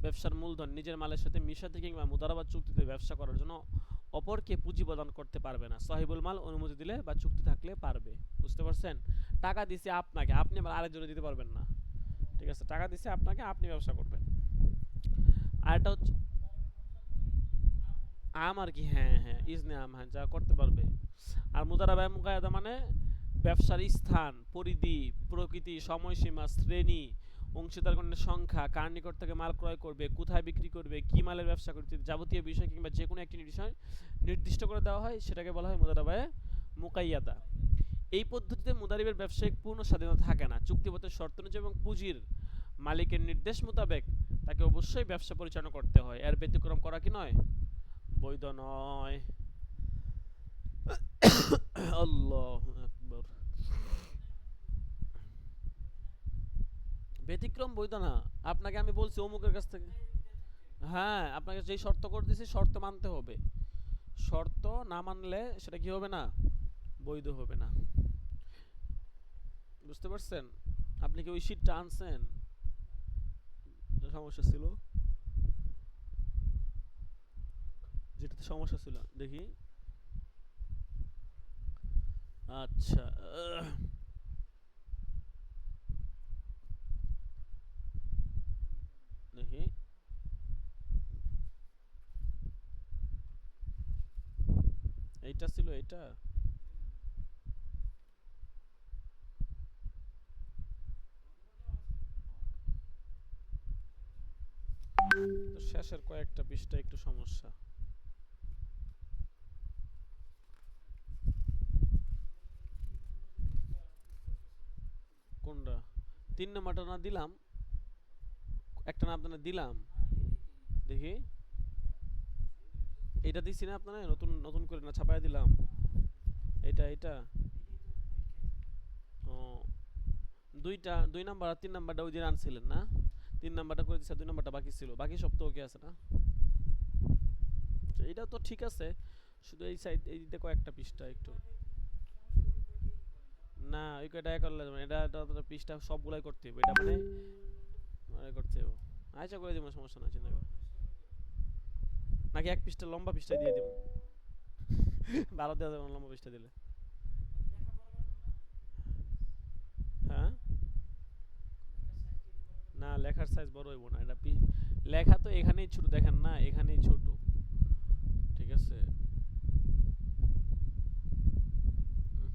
ব্যবসার মূলধন নিজের মালের সাথে মিশাতে কিংবা মুদারাবা চুক্তিতে ব্যবসা করার জন্য অপরকে পুঁজি প্রদান করতে পারবে না। সাহিবুল মাল অনুমতি দিলে বা চুক্তি থাকলে পারবে। বুঝতে পারছেন? টাকা দিছে আপনাকে, আপনি আবার আরেকজনে দিতে পারবেন না। ঠিক আছে, টাকা দিছে আপনাকে, আপনি ব্যবসা করবেন। আর এটা হচ্ছে আম আর কি, হ্যাঁ হ্যাঁ, ইজনে আম, হ্যাঁ, যা করতে পারবে। আর মুদারাবায়ে মুকায়াদা মানে ব্যবসার স্থান, পরিধি, প্রকৃতি, সময়সীমা, শ্রেণী, অংশীদারগণের সংখ্যা, কার নিকট থেকে মাল ক্রয় করবে, কোথায় বিক্রি করবে, কি মালের ব্যবসা করবে, যাবতীয় বিষয় কিংবা যে কোনো একটি বিষয় নির্দিষ্ট করে দেওয়া হয়, সেটাকে বলা হয় মুদারাবায়ে মুকাইয়াদা। এই পদ্ধতিতে মুদারিবের ব্যবসায়িক পূর্ণ স্বাধীনতা থাকে না। চুক্তিপত্রের শর্ত অনুযায়ী এবং পুঁজির মালিকের নির্দেশ মোতাবেক তাকে অবশ্যই ব্যবসা পরিচালনা করতে হয়, এর ব্যতিক্রম করা কি নয়, বৈধ নয়। আল্লাহু আকবার। ব্যতিক্রম বৈধ না। আপনাকে আমি বলছি অমুকের কাছ থেকে, হ্যাঁ, আপনাকে যেই শর্ত করে দিয়েছি শর্ত মানতে হবে, শর্ত না মানলে সেটা কি হবে না, বৈধ হবে না। বুঝতে পারছেন? আপনি কি ওই শীটটা আনছেন? সমস্যা ছিল, যেটাতে সমস্যা ছিল দেখি। আচ্ছা, দেখি। এইটা ছিল, এইটা তো শেষের কয়েকটা পৃষ্ঠা একটু সমস্যা। কোনটা? 3 নম্বরটা না দিলাম, একটা না আপনারা দিলাম, দেখি। এটা দিছি না আপনারা, নতুন নতুন করে না ছাপায় দিলাম, এটা এটা। ও, দুইটা, 2 নাম্বার আর 3 নাম্বারটা ওই দিন আনছিলেন না, 3 নাম্বারটা করে দিচ্ছে, 2 নাম্বারটা বাকি ছিল, বাকি সব তো ওকে আছে না। এটা তো ঠিক আছে, শুধু এই সাইড এই দিকে কয়েকটা পৃষ্ঠা একটু, না ওই কয়টা করলে যাবে না, এটা পৃষ্ঠা সবগুলাই করতে হবে, এটা মানে করতে হবে। আচ্ছা করে দিব, সমস্যা না, চিন্তা করো। নাকি এক পৃষ্ঠা লম্বা পৃষ্ঠা দিয়ে দিব? ভালো দেওয়া যাবে না লম্বা পৃষ্ঠা দিলে। হ্যাঁ, না লেখার সাইজ বড় হইব না, এটা লেখা তো এখানেই ছোট, দেখেন না এখানেই ছোট, ঠিক আছে। হুম,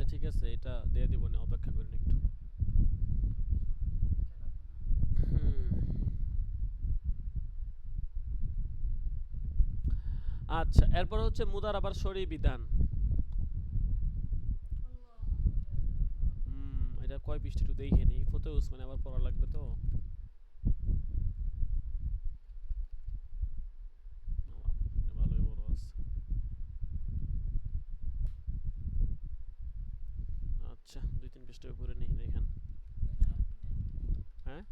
ঠিক আছে, এটা দিয়ে দিব না, অপেক্ষা করেন একটু। হুম। আচ্ছা, এরপর হচ্ছে মুদারাবার শরী বিধান। এটা কয় পৃষ্ঠা একটু দেখে নিই, ফতে উসমানে আবার পড়া লাগবে তো। ভালোই বড় আছে। আচ্ছা, 2-3 পৃষ্ঠা উপরে নেই দেখেন। হ্যাঁ।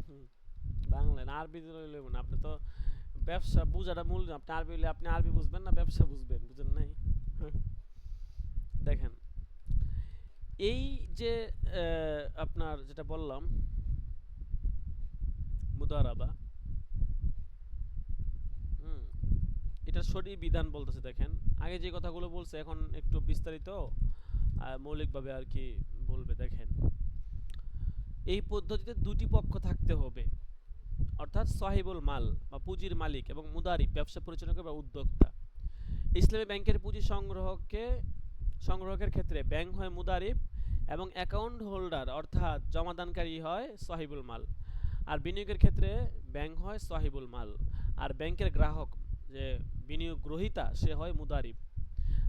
হুম, বাংলা না আরবি লইলে না, আপনি তো ব্যবসা বুঝাটা মূল না। আপনি আরবি হইলে আপনি আরবি বুঝবেন না, ব্যবসা বুঝবেন, বুঝেন নাই? দেখেন, এই যে আপনার যেটা বললাম মুদারাবা, হুম, এটা শরী বিধান বলতেছে। দেখেন, আগে যে কথাগুলো বলছে এখন একটু বিস্তারিত মৌলিকভাবে আর কি বলবে। দেখেন, এই পদ্ধতিতে দুটি পক্ষ থাকতে হবে, অর্থাৎ সাহিবুল মাল বা পুঁজির মালিক এবং মুদারিব ব্যবসা পরিচালক বা উদ্যোক্তা। ইসলামী ব্যাংকের পুঁজি সংগ্রহের ক্ষেত্রে ব্যাংক হয় মুদারিব এবং অ্যাকাউন্ট হোল্ডার অর্থাৎ জমাদানকারী হয় সাহিবুল মাল। আর বিনিয়োগের ক্ষেত্রে ব্যাংক হয় সাহিবুল মাল, আর ব্যাংকের গ্রাহক যে বিনিয়োগ গ্রহীতা সে হয় মুদারিব।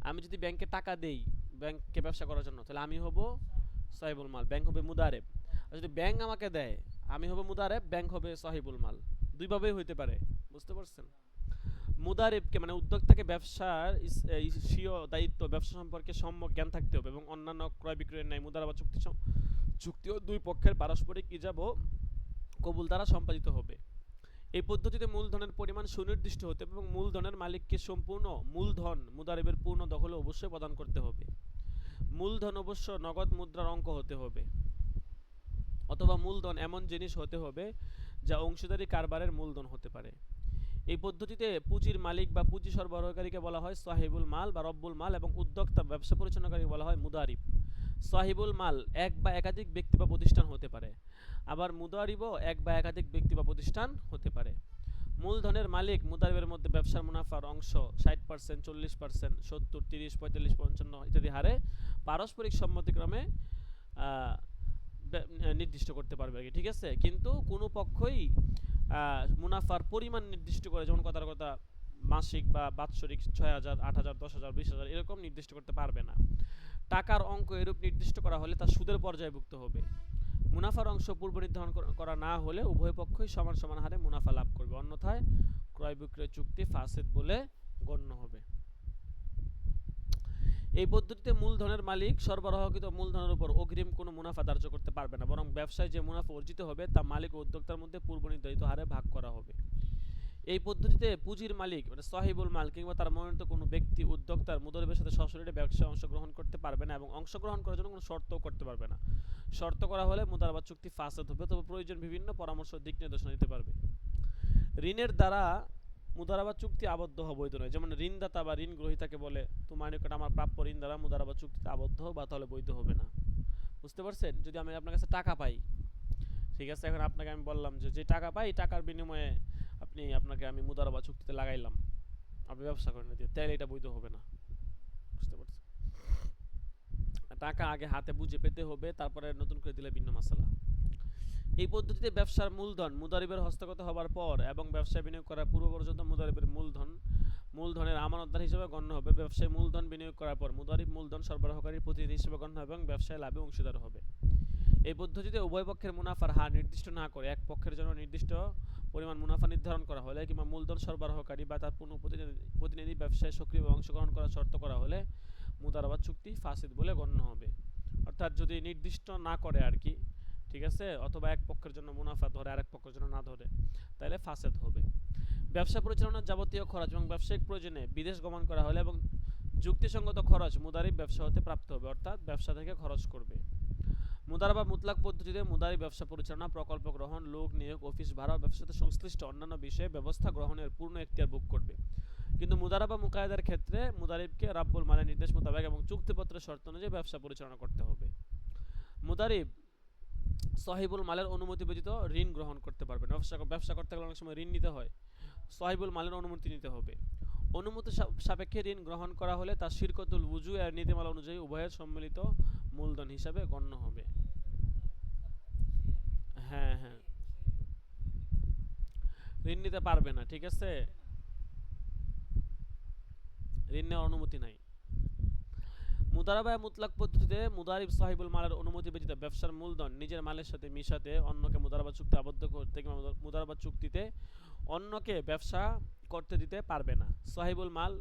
আমি যদি ব্যাংকে টাকা দেই ব্যাংকে ব্যবসা করার জন্য, তাহলে আমি হব সাহিবুল মাল, ব্যাংক হবে মুদারেব। আর যদি ব্যাংক আমাকে দেয়, আমি হব মুদারেব, ব্যাংক হবে সাহিবুল মাল। দুইভাবেই হইতে পারে, বুঝতে পারছেন? মুদারিবকে মানে উদ্যোক্তাকে ব্যবসার স্বীয় দায়িত্ব ব্যবসা সম্পর্কে সম্যক জ্ঞান থাকতে হবে এবং অন্যান্য ক্রয় বিক্রয়ের ন্যায় মুদারাবা চুক্তিও দুই পক্ষের পারস্পরিক ইজাব ও কবুল দ্বারা সম্পাদিত হবে। এই পদ্ধতিতে মূলধনের পরিমাণ সুনির্দিষ্ট হতে হবে এবং মূলধনের মালিককে সম্পূর্ণ মূলধন মুদারিবের পূর্ণ দখলে অবশ্যই প্রদান করতে হবে। মূলধন অবশ্য নগদ মুদ্রার অঙ্ক হতে হবে, অথবা মূলধন এমন জিনিস হতে হবে যা অংশীদারি কারবারের মূলধন হতে পারে। এই পদ্ধতিতে পুঁজির মালিক বা পুঁজি সরবরাহকারীকে বলা হয় সাহিবুল মাল বা রব্বুল মাল এবং উদ্যোক্তা ব্যবসা পরিচালনাকারী বলা হয় মুদারিব। সাহিবুল মাল এক বা একাধিক ব্যক্তি বা প্রতিষ্ঠান হতে পারে, আবার মুদারিবও এক বা একাধিক ব্যক্তি বা প্রতিষ্ঠান হতে পারে। মূলধনের মালিক মুদারিবের মধ্যে ব্যবসার মুনাফার অংশ 60%, 40%, 70, 30, 45, 55 ইত্যাদি হারে পারস্পরিক সম্মতিক্রমে নির্দিষ্ট করতে পারবে আর কি। ঠিক আছে, কিন্তু কোনো পক্ষই মুনাফার পরিমাণ নির্দিষ্ট করে, যেমন কথার কথা মাসিক বা বাৎসরিক 6,000, 8,000, 10,000, 20,000 এরকম নির্দিষ্ট করতে পারবে না। টাকার অঙ্ক এরূপ নির্দিষ্ট করা হলে তা সুদের পর্যায়ভুক্ত হবে। মুনাফার অংশ পূর্ব নির্ধারণ করা না হলে উভয় পক্ষই সমান সমান হারে মুনাফা লাভ করবে, অন্যথায় ক্রয় বিক্রয় চুক্তি ফাসিদ বলে গণ্য হবে। এই পদ্ধতিতে মূলধনের মালিক সরবরাহকৃত মূলধনের উপর অগ্রিম কোনো মুনাফা ধার্য করতে পারবে না, বরং ব্যবসায় যে মুনাফা অর্জিত হবে তা মালিক ও উদ্যোক্তার মধ্যে পূর্ব নির্ধারিত হারে ভাগ করা হবে। এই পদ্ধতিতে পুঁজির মালিক মানে সাহিবুল মাল কিংবা তার মনোনীত কোনো ব্যক্তি উদ্যোক্তার মুদারিবের সাথে সরাসরি ব্যবসায় অংশগ্রহণ করতে পারবে না এবং অংশগ্রহণ করার জন্য কোনো শর্তও করতে পারবে না। শর্ত করা হলে মুদারাবা চুক্তি ফাসাদ হবে, তবে প্রয়োজন বিভিন্ন পরামর্শ দিক নির্দেশনা দিতে পারবে। ঋণের দ্বারা মুদারাবা চুক্তি আবদ্ধ হওয়া বৈধ নয়, যেমন ঋণদাতা বা ঋণ গ্রহীতাকে বলে তোমার নিকট আমার প্রাপ্য ঋণ দ্বারা মুদারাবা চুক্তিতে আবদ্ধ বা তাহলে বৈধ হবে না। বুঝতে পারছেন? যদি আমি আপনার কাছে টাকা পাই, ঠিক আছে, এখন আপনাকে আমি বললাম যে যে টাকা পাই টাকার বিনিময়ে আপনাকে আমি মুদারাবা চুক্তিতে লাগাইলাম, আপনি ব্যবসা করেন দিয়ে, তাহলে এটা বৈধ হবে না। বুঝতে পারছেন? টাকা আগে হাতে বুঝে পেতে হবে, তারপরে নতুন করে দিলে ভিন্ন মাসালা। এই পদ্ধতিতে ব্যবসার মূলধন মুদারিবের হস্তগত হবার পর এবং ব্যবসায় বিনিয়োগ করার পূর্ব পর্যন্ত মুদারিবের মূলধনের আমানতদার হিসেবে গণ্য হবে। ব্যবসায় মূলধন বিনিয়োগ করার পর মুদারিব মূলধন সরবরাহকারীর প্রতিনিধি হিসেবে গণ্য হবে এবং ব্যবসায় লাভে অংশীদার হবে। এই পদ্ধতিতে উভয় পক্ষের মুনাফার হার নির্দিষ্ট না করে এক পক্ষের জন্য নির্দিষ্ট পরিমাণ মুনাফা নির্ধারণ করা হলে কিংবা মূলধন সরবরাহকারী বা তার পূর্ণ প্রতিনিধি ব্যবসায় সক্রিয়ভাবে অংশগ্রহণ করার শর্ত করা হলে মুদারাবা চুক্তি ফাসিদ বলে গণ্য হবে। অর্থাৎ যদি নির্দিষ্ট না করে আর কি, ঠিক আছে, অথবা এক পক্ষের জন্য মুনাফা ধরে আরেক পক্ষের জন্য না ধরে, তাহলে ফাসেদ হবে। ব্যবসা পরিচালনার যাবতীয় খরচ এবং ব্যবসায়িক প্রয়োজনে বিদেশ গমন করা হলে এবং যুক্তিসঙ্গত খরচ মুদারিব ব্যবসা হতে প্রাপ্ত হবে, অর্থাৎ ব্যবসা থেকে খরচ করবে। মুদারাবা মুতলাক পদ্ধতিতে মুদারিব ব্যবসা পরিচালনা, প্রকল্প গ্রহণ, লোক নিয়োগ, অফিস ভাড়া, ব্যবসার সাথে সংশ্লিষ্ট অন্যান্য বিষয়ে ব্যবস্থা গ্রহণের পূর্ণ এখতিয়ার ভোগ করবে। কিন্তু মুদারাবা মুকায়দার ক্ষেত্রে মুদারিবকে রাব্বুল মালের নির্দেশ মোতাবেক এবং চুক্তিপত্রের শর্ত অনুযায়ী ব্যবসা পরিচালনা করতে হবে। মুদারিব সাহিবুল মালের অনুমতি ব্যতীত ঋণ গ্রহণ করতে পারবে না। ব্যবসা করতে গেলে অনেক সময় ঋণ নিতে হয়, সাহিবুল মালের অনুমতি নিতে হবে। অনুমতি সাপেক্ষে ঋণ গ্রহণ করা হলে তা শিরকতুল উজু এর নীতিমালা অনুযায়ী উভয়ের সম্মিলিত মূলধন হিসাবে গণ্য হবে। হ্যাঁ হ্যাঁ, ঋণ নিতে পারবে না, ঠিক আছে, ঋণ নেওয়ার অনুমতি নাই। মুদারাবা মুতলাক পদ্ধতিতে মুদারিব সাহিবুল মালের অনুমতি ব্যতীত ব্যবসার মূলধন নিজের মালের সাথে মিশাতে অন্যকে মুদারাবা চুক্তি আবদ্ধ করতে কিংবা মুদারাবা চুক্তিতে অন্যকে ব্যবসা করতে দিতে পারবে না। সাহিবুল মাল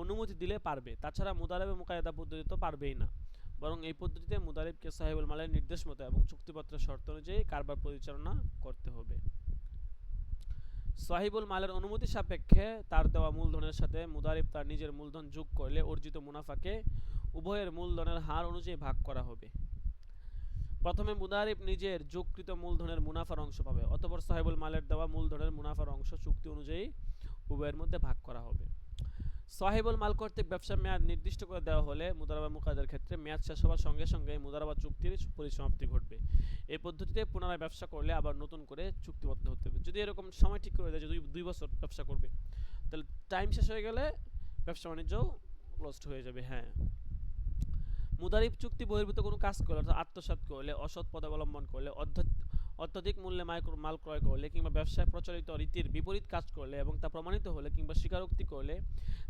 অনুমতি দিলে পারবে, তাছাড়া মুদারাবে মুকায়দা পদ্ধতি তো পারবেই না, বরং এই পদ্ধতিতে মুদারিবকে সাহিবুল মালের নির্দেশ মতো এবং চুক্তিপত্রের শর্ত অনুযায়ী কারবার পরিচালনা করতে হবে। সাহিবুল মালের অনুমতি সাপেক্ষে তার দেওয়া মূলধনের সাথে মুদারিব তার নিজের মূলধন যোগ করলে অর্জিত মুনাফাকে উভয়ের মূলধনের হার অনুযায়ী ভাগ করা হবে। প্রথমে মুদারিব নিজের যোগকৃত মূলধনের মুনাফার অংশ পাবে, অতঃপর সাহিবুল মালের দেওয়া মূলধনের মুনাফার অংশ চুক্তি অনুযায়ী উভয়ের মধ্যে ভাগ করা হবে। সাহিবুল মাল কর্তৃক ব্যবসার মেয়াদ নির্দিষ্ট করে দেওয়া হলে মুদারাবা মুকাদ্দার ক্ষেত্রে মেয়াদ শেষ হওয়ার সঙ্গে সঙ্গে মুদারাবা চুক্তির পরিসমাপ্তি ঘটবে। এই পদ্ধতিতে পুনরায় ব্যবসা করলে আবার নতুন করে চুক্তিবদ্ধ হতে হবে। যদি এরকম সময় ঠিক করে দেয় যে 2 বছর ব্যবসা করবে, তাহলে টাইম শেষ হয়ে গেলে ব্যবসা বাণিজ্য লস্ট হয়ে যাবে। হ্যাঁ, মুদারিব চুক্তি বহির্ভূত কোনো কাজ করলে অর্থাৎ আত্মসাৎ করলে, অসৎ পথ অবলম্বন করলে, অত্যধিক মূল্যে মাল ক্রয় করলে কিংবা ব্যবসায় প্রচলিত রীতির বিপরীত কাজ করলে এবং তা প্রমাণিত হলে কিংবা স্বীকারোক্তি করলে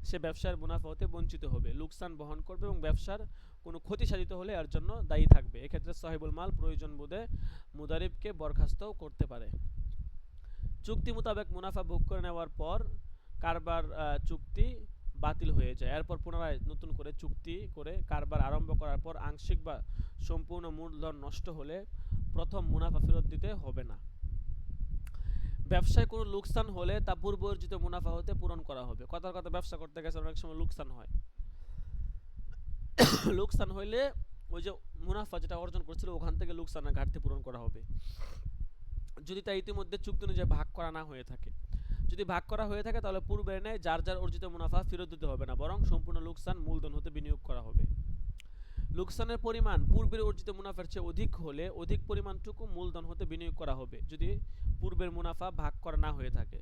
সে ব্যবসার মুনাফা হতে বঞ্চিত হবে, লোকসান বহন করবে এবং ব্যবসার কোনো ক্ষতি সাধিত হলে এর জন্য দায়ী থাকবে। এক্ষেত্রে সাহিবুল মাল প্রয়োজন বোধে মুদারিবকে বরখাস্তও করতে পারে। চুক্তি মোতাবেক মুনাফা ভোগ করে নেওয়ার পর কারবার চুক্তি বাতিল হয়ে যায়। এরপর পুনরায় নতুন করে চুক্তি করে কারবার আরম্ভ করার পর আংশিক বা সম্পূর্ণ মূলধন নষ্ট হলে প্রথম মুনাফা ফেরত দিতে হবে না। ব্যবসায় কোনো লোকসান হলে তা পূর্ব অর্জিত মুনাফা হতে পূরণ করা হবে। কথার কথা, ব্যবসা করতে গেছে অনেক সময় লোকসান হয়। লোকসান হইলে ওই যে মুনাফা যেটা অর্জন করছিল ওখান থেকে লোকসানের ঘাটতি পূরণ করা হবে, যদি তা ইতিমধ্যে চুক্তি অনুযায়ী ভাগ করা না হয়ে থাকে। যদি ভাগ করা হয়ে থাকে তাহলে পূর্বের ন্যায় যার যার অর্জিত মুনাফা ফেরত দিতে হবে না, বরং সম্পূর্ণ লোকসান মূলধন হতে বিনিয়োগ করা হবে। লোকসানের পরিমাণ পূর্বের অর্জিত মুনাফার চেয়ে অধিক হলে অধিক পরিমাণটুকু মূলধন হতে বিনিয়োগ করা হবে, যদি পূর্বের মুনাফা ভাগ করা না হয়ে থাকে।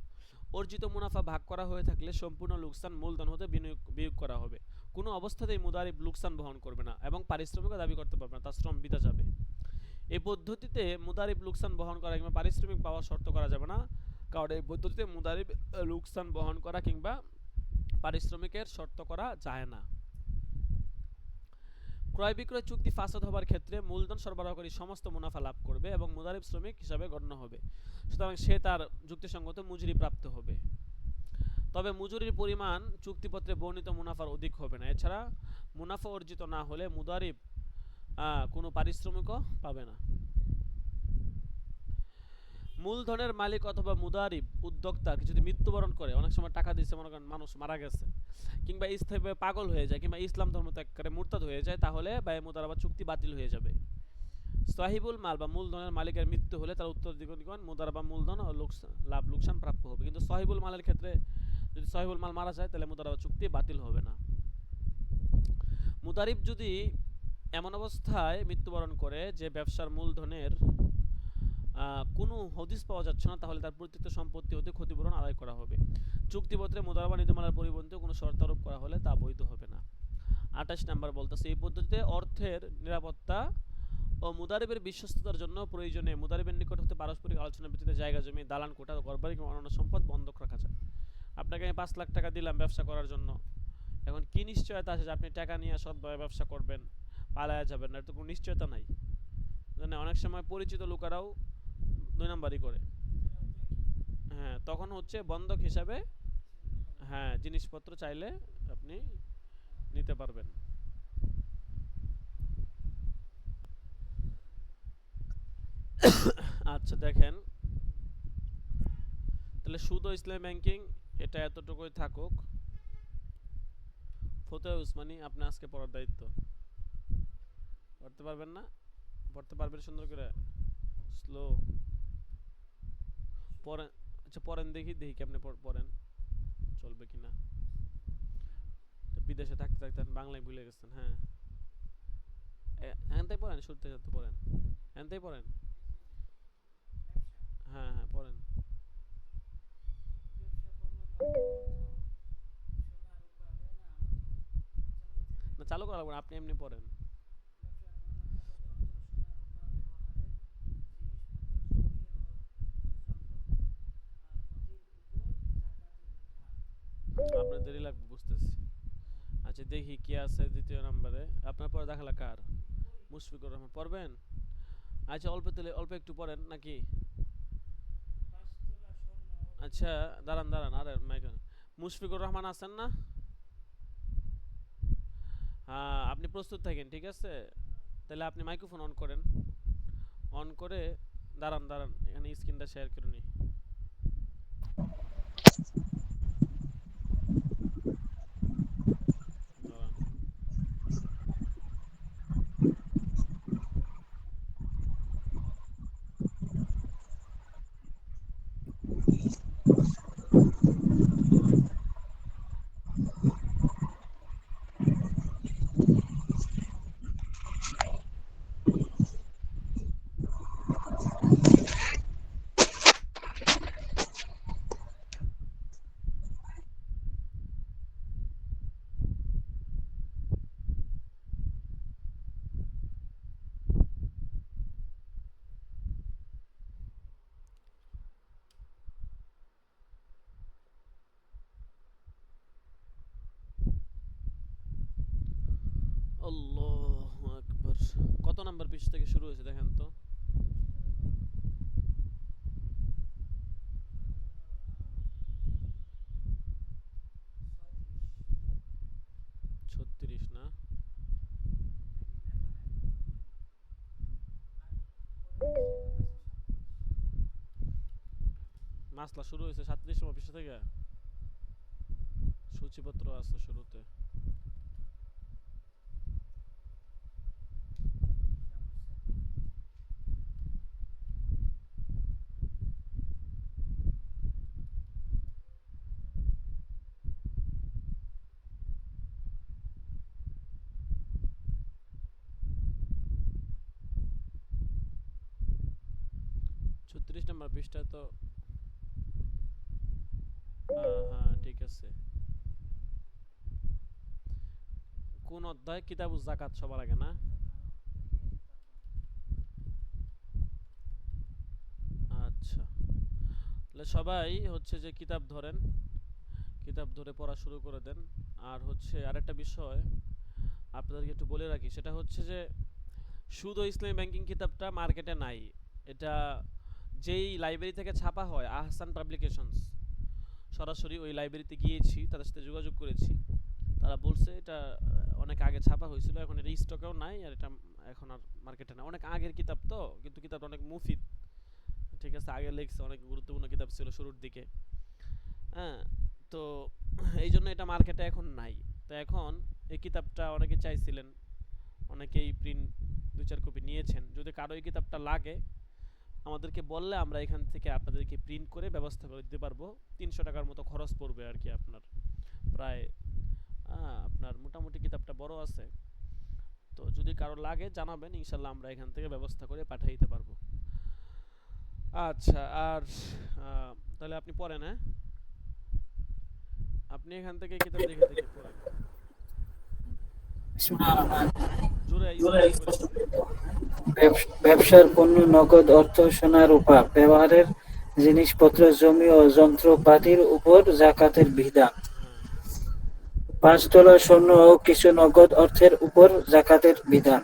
অর্জিত মুনাফা ভাগ করা হয়ে থাকলে সম্পূর্ণ লোকসান মূলধন হতে বিনিয়োগ করা হবে। কোনো অবস্থাতেই মুদারিব লোকসান বহন করবে না এবং পারিশ্রমিকও দাবি করতে পারবে না, তার শ্রম বৃথা যাবে। এই পদ্ধতিতে মুদারিব লোকসান বহন করা কিংবা পারিশ্রমিক পাওয়ার শর্ত করা যাবে না, কারণ এই পদ্ধতিতে মুদারিব লোকসান বহন করা কিংবা পারিশ্রমিকের শর্ত করা যায় না। ক্রয় বিক্রয় চুক্তি ফাসাদ হবার ক্ষেত্রে মূলধন সরবরাহকারী সমস্ত মুনাফা লাভ করবে এবং মুদারিব শ্রমিক হিসাবে গণ্য হবে, সুতরাং সে তার যুক্তিসঙ্গত মজুরি প্রাপ্ত হবে। তবে মজুরির পরিমাণ চুক্তিপত্রে বর্ণিত মুনাফার অধিক হবে না। এছাড়া মুনাফা অর্জিত না হলে মুদারিব কোনো পারিশ্রমিকও পাবে না। মূলধনের মালিক অথবা মুদারিব উদ্যোক্তা যদি মৃত্যুবরণ করে, অনেক সময় টাকা দিচ্ছে, মনে করেন মানুষ মারা গেছে কিংবা স্থায়ীভাবে পাগল হয়ে যায় কিংবা ইসলাম ধর্ম ত্যাগ করে মুরতাদ হয়ে যায়, তাহলে ব্যয় মুদারাবা চুক্তি বাতিল হয়ে যাবে। সাহিবুল মাল বা মূলধনের মালিকের মৃত্যু হলে তার উত্তরাধিকারীগণ মুদারাবা মূলধন ও লাভ লোকসান প্রাপ্য হবে, কিন্তু সাহিবুল মালের ক্ষেত্রে যদি সাহিবুল মাল মারা যায় তাহলে মুদারাবা চুক্তি বাতিল হবে না। মুদারিব যদি এমন অবস্থায় মৃত্যুবরণ করে যে ব্যবসার মূলধনের কোনো হদিস পাওয়া যাচ্ছে না, তাহলে তার পরিত্যক্ত সম্পত্তি হতে ক্ষতিপূরণ আদায় করা হবে। চুক্তিপত্রে মুদারাবা নীতিমালার পরিবর্তে কোনো শর্ত আরোপ করা হলে তা বৈধ হবে না। 28 নম্বর বলতেছে, এই পদ্ধতিতে অর্থের নিরাপত্তা ও মুদারিবের বিশ্বস্ততার জন্য প্রয়োজনে মুদারিবের নিকট হতে পারস্পরিক আলোচনার ভিত্তিতে জায়গা জমি, দালান কোঠা, ঘরবাড়ি কিংবা অন্যান্য সম্পদ বন্ধক রাখা যায়। আপনাকে আমি 5 লাখ টাকা দিলাম ব্যবসা করার জন্য, এখন কি নিশ্চয়তা আছে যে আপনি টাকা নিয়ে সৎভাবে ব্যবসা করবেন, পালায়া যাবেন না? এর তো কোনো নিশ্চয়তা নাই। অনেক সময় পরিচিত লোকেরাও 2 নাম্বারই করে। হ্যাঁ, তখন হচ্ছে বন্ধক হিসাবে হ্যাঁ জিনিসপত্র চাইলে আপনি নিতে পারবেন। আচ্ছা দেখেন, তাহলে সুদ ও ইসলামী ব্যাংকিং এটা এতটুকুই থাকুক। ফতোয়া উসমানী আপনি আজকে পড়ার দায়িত্ব। পড়তে পারবেন না? পড়তে পারবেন সুন্দর করে, স্লো পড়েন। আচ্ছা পড়েন, দেখি কেমনে পড়েন, চলবে কিনা। বিদেশে থাকতে থাকতে বাংলায় ভুলে গেছেন। হ্যাঁ, এখান থেকে পড়েন, শুরু থেকে পড়েন, এখান থেকে পড়েন। হ্যাঁ হ্যাঁ পড়েন। চালু করা লাগবে না, আপনি এমনি পড়েন। আপনার দেরি লাগবে বুঝতেছি। আচ্ছা দেখি কি আছে দ্বিতীয় নম্বরে। আপনার পরে দেখালা কার? মুশফিকুর রহমান পড়বেন? আচ্ছা অল্প তেলে অল্প একটু পড়েন নাকি? আচ্ছা দাঁড়ান দাঁড়ান, আরে মাইক। মুশফিকুর রহমান আছেন না? হ্যাঁ আপনি প্রস্তুত থাকেন, ঠিক আছে? তাহলে আপনি মাইক্রোফোন অন করেন। অন করে দাঁড়ান দাঁড়ান, এখানে স্ক্রিনটা শেয়ার করে নিই। দাঁড়ান। আল্লাহু আকবার। কত নাম্বার পৃষ্ঠা থেকে শুরু হয়েছে দেখেন তো? 36 না? মাসলা শুরু হয়েছে 37 নম্বর পৃষ্ঠা থেকে। সূচিপত্র আছে শুরুতে। ছত্রিশ নম্বর পৃষ্ঠা তো। হ্যাঁ হ্যাঁ ঠিক আছে। কোন অধ্যায়? কিতাবুজ জাকাত সবার আগে না? আচ্ছা তাহলে সবাই হচ্ছে যে কিতাব ধরেন, কিতাব ধরে পড়া শুরু করে দেন। আর হচ্ছে আরেকটা বিষয় আপনাদেরকে একটু বলে রাখি, সেটা হচ্ছে যে সুদ ও ইসলামী ব্যাংকিং কিতাবটা মার্কেটে নাই। এটা যেই লাইব্রেরি থেকে ছাপা হয়, আহসান পাবলিকেশনস, সরাসরি ওই লাইব্রেরিতে গিয়েছি, তাদের সাথে যোগাযোগ করেছি। তারা বলছে এটা অনেক আগে ছাপা হয়েছিল, এখন এটা স্টকেও নাই, আর এটা এখন আর মার্কেটে না। অনেক আগের কিতাব তো, কিন্তু কিতাবটা অনেক মুফিদ, ঠিক আছে? আগে লেখছে, অনেক গুরুত্বপূর্ণ কিতাব ছিল শুরুর দিকে। হ্যাঁ, তো এই জন্য এটা মার্কেটে এখন নাই। তো এখন এই কিতাবটা অনেকে চাইছিলেন, অনেকেই প্রিন্ট 2-4 কপি নিয়েছেন। যদি কারো এই কিতাবটা লাগে আমাদেরকে বললে আমরা এখান থেকে আপনাদেরকে প্রিন্ট করে ব্যবস্থা করে দিতে পারবো। 300 টাকার মতো খরচ পড়বে আর কি আপনার, প্রায়। আপনার মোটামুটি কিতাবটা বড় আছে, তো যদি কারো লাগে জানাবেন, ইনশাল্লাহ আমরা এখান থেকে ব্যবস্থা করে পাঠিয়ে দিতে পারবো। আচ্ছা আর তাহলে আপনি পড়েন, হ্যাঁ? আপনি এখান থেকে কিতাব দেখে দেখে পড়েন। জোরে স্পষ্ট করে। ব্যবসার পণ্য, নগদ অর্থ, সোনা রূপা, ব্যবহারের জিনিসপত্র, জমি ও যন্ত্রপাতির উপর জাকাতের বিধান। হ্যাঁ 5 তোলা স্বর্ণ ও কিছু নগদ অর্থের উপর জাকাতের বিধান।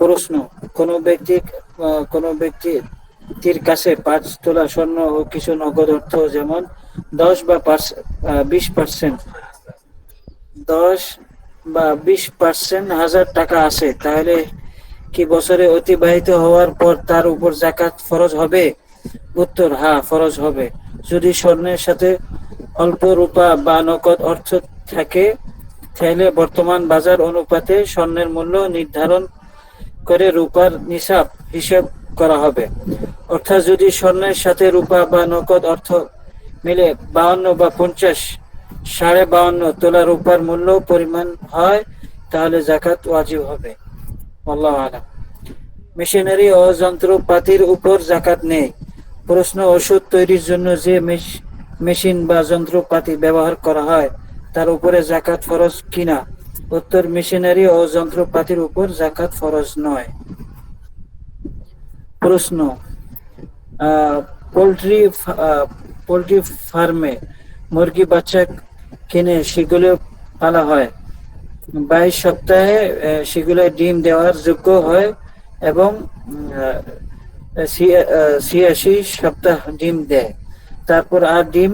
প্রশ্ন: কোনো ব্যক্তির কাছে 5 তোলা স্বর্ণ ও কিছু নগদ অর্থ, যেমন 10 বা 20%, 10 বা 20% হাজার টাকা আছে, তাহলে কি বছরে অতিবাহিত হওয়ার পর তার উপর জাকাত ফরজ হবে? উত্তর: হ্যাঁ, ফরজ হবে। যদি স্বর্ণের সাথে অল্প রূপা বা নগদ অর্থ থাকে, তাহলে বর্তমান বাজার অনুপাতে স্বর্ণের মূল্য নির্ধারণ করে রূপার নিসাব হিসেব করা হবে। অর্থাৎ যদি স্বর্ণের সাথে রূপা বা নগদ অর্থ মিলে 52 বা 50, 52.5 তোলা রূপার মূল্য পরিমাণ হয়, তাহলে জাকাত ওয়াজিব হবে। আল্লাহু আ'লাম। মেশিনারি ও যন্ত্রপাতির উপর জাকাত নেই। প্রশ্ন: ওষুধ তৈরির জন্য যে মেশিন বা যন্ত্রপাতি ব্যবহার করা হয়, তার উপরে জাকাত ফরজ কিনা? উত্তর, মেশিনারি ও যন্ত্রপাতির উপর যাকাত ফরজ নয়। প্রশ্ন, আহ, পোল্ট্রি পোল্ট্রি ফার্মে মুরগি বাচ্চা কিনে সেগুলো পালা হয়, 22 সপ্তাহে সেগুলো ডিম দেওয়ার যোগ্য হয় এবং 86 সপ্তাহ ডিম দেয়, তারপর আর ডিম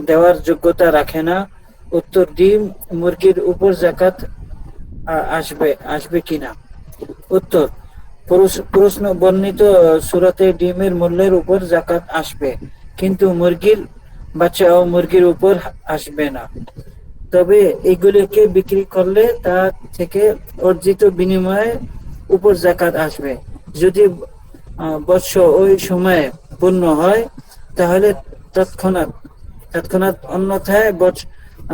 দেওয়ার যোগ্যতা রাখে না। উত্তর, ডিম মুরগির উপর যাকাত আসবে আসবে কিনা। উত্তর, প্রশ্ন বর্ণিত সূরাতে ডিমের মূল্যের উপর যাকাত আসবে, কিন্তু মুরগির বাচ্চা ও মুরগির উপর আসবে না। তবে এগুলিকে বিক্রি করলে তা থেকে অর্জিত বিনিময়ে উপর যাকাত আসবে। যদি বৎস ওই সময়ে পূর্ণ হয় তাহলে তৎক্ষণাৎ তৎক্ষণাৎ, অন্যথায়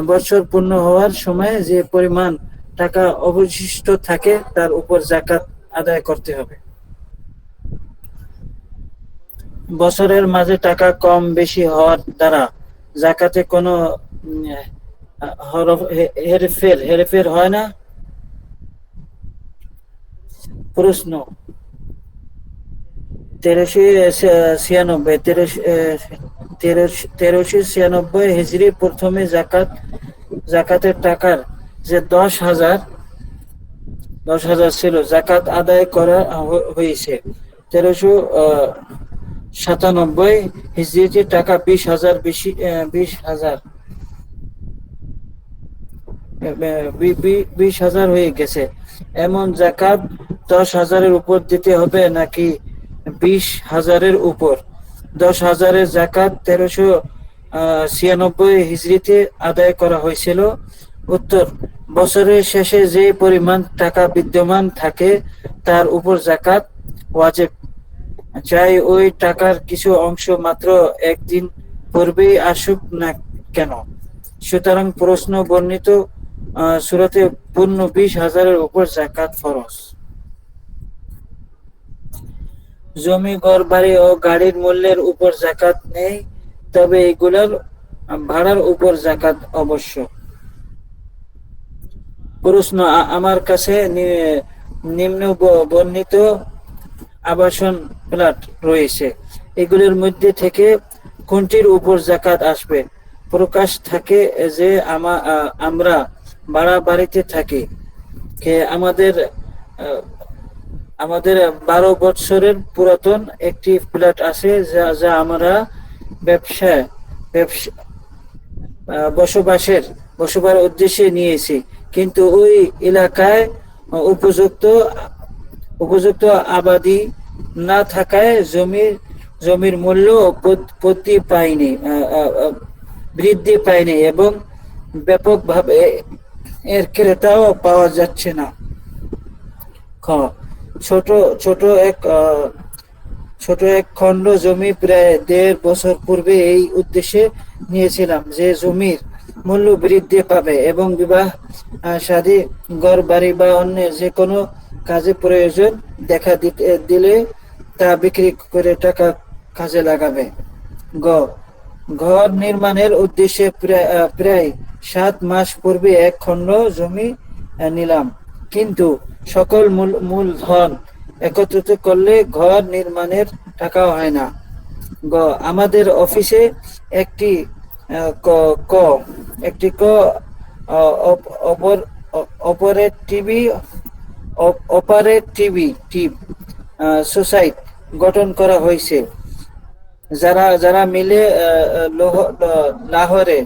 বৎসর পূর্ণ হওয়ার সময় যে পরিমাণ টাকা অবশিষ্ট থাকে তার উপর যাকাত আদায় করতে হবে। বছরের মাঝে টাকা কম বেশি হওয়ার দ্বারা যাকাতে কোনো হেরফের হয় না। প্রশ্ন, 1396 হিজরি প্রথমে জাকাতের টাকার যে 10,000 ছিল, জাকাত আদায় করা হয়েছে 1397 হিজরিতে টাকা 20,000 বেশি 20,000 হয়ে গেছে। এমন জাকাত 10,000-এর উপর দিতে হবে নাকি 20,000-এর উপর? 10,000-এর জাকাত 1396 হিজরিতে আদায় করা হয়েছিল। উত্তর, বছরের শেষে যে পরিমাণ টাকা বিদ্যমান থাকে তার উপর জাকাত ওয়াজিব, চাই ওই টাকার কিছু অংশ মাত্র একদিন পূর্বেই আসুক না কেন। সুতরাং প্রশ্ন বর্ণিত সূরাতে পূর্ণ 20,000-এর উপর যাকাত ফরজ। জমি, ঘর বাড়ি ও গাড়ির মূল্যের উপর যাকাত নেই, তবে এগুলোর ভাড়ার উপর যাকাত অবশ্য। প্রশ্ন, আমার কাছে নিম্ন বর্ণিত আবাসন ফ্ল্যাট রয়েছে, এগুলোর মধ্যে থেকে কোনটির উপর যাকাত আসবে? প্রকাশ থাকে যে আমরা ভাড়া বাড়িতে থাকি, আমাদের 12 বছরের পুরাতন একটি ফ্ল্যাট আছে যা আমরা বসবাসের উদ্দেশ্যে নিয়েছি, কিন্তু ওই এলাকায় উপযুক্ত আবাদি না থাকায় জমির মূল্য বৃদ্ধি পায়নি এবং ব্যাপকভাবে এর ক্রেতাও পাওয়া যাচ্ছে না। খ, ছোট এক খণ্ড জমি প্রায় 1.5 বছর পূর্বে এই উদ্দেশ্যে নিয়েছিলাম যে জমির মূল্য বৃদ্ধি পাবে এবং বিবাহ শাদী, ঘর বাড়ি বা অন্য যে কোনো কাজে প্রয়োজন দেখা দিলে তা বিক্রি করে টাকা কাজে লাগাবে। গ, ঘর নির্মাণের উদ্দেশ্যে প্রায় 7 মাস পূর্বে এক খণ্ড জমি নিলাম, কিন্তু সকল মূলধন একত্রিত করলে ঘর নির্মাণের টাকাও হয় না। গ, আমাদের অফিসে একটি অপারেটিভ সোসাইটি গঠন করা হয়েছে, যারা মিলে লাহোরে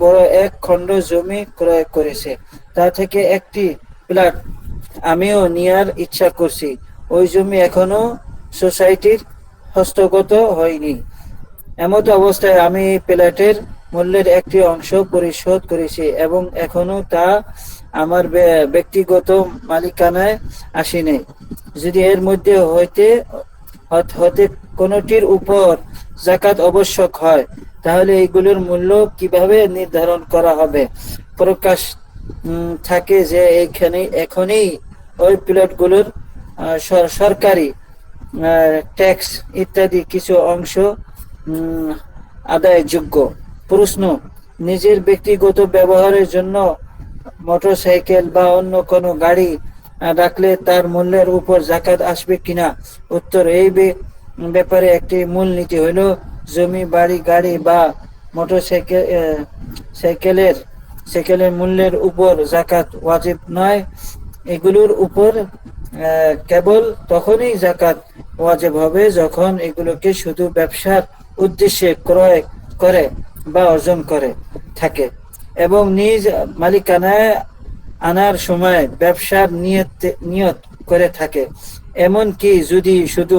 বড় এক খণ্ড জমি ক্রয় করেছে। তা থেকে একটি প্লট আমিও নেয়ার ইচ্ছা করছি। ওই জমি এখনো সোসাইটির হস্তগত হয়নি। এমত অবস্থায় আমি প্লটের মূল্যের একটি অংশ পরিশোধ করেছি এবং এখনো তা আমার ব্যক্তিগত মালিকানায় আসেনি। যদি এর মধ্যে হতে কোনটির উপর যাকাত আবশ্যক হয়, তাহলে এগুলোর মূল্য কিভাবে নির্ধারণ করা হবে? প্রকাশ থাকে যে এখনই ওই প্লটগুলোর সরকারি ট্যাক্স ইত্যাদি কিছু অংশ আদায়যোগ্য। প্রশ্ন, নিজের ব্যক্তিগত ব্যবহারের জন্য মোটরসাইকেল বা অন্য কোনো গাড়ি রাখলে তার মূল্যের উপর জাকাত আসবে কিনা? উত্তর: এই ব্যাপারে একটি মূলনীতি হলো, জমি, বাড়ি, গাড়ি বা মোটরসাইকেল সাইকেলের সাইকেলের মূল্যের উপর জাকাত ওয়াজিব নয়। এগুলোর উপর কেবল তখনই জাকাত ওয়াজিব হবে যখন এগুলোকে শুধু ব্যবসার উদ্দেশ্যে ক্রয় করে বা অর্জন করে থাকে এবং নিজ মালিকানায় আনার সময় ব্যবসার নিয়ত করে থাকে। এমনকি যদি শুধু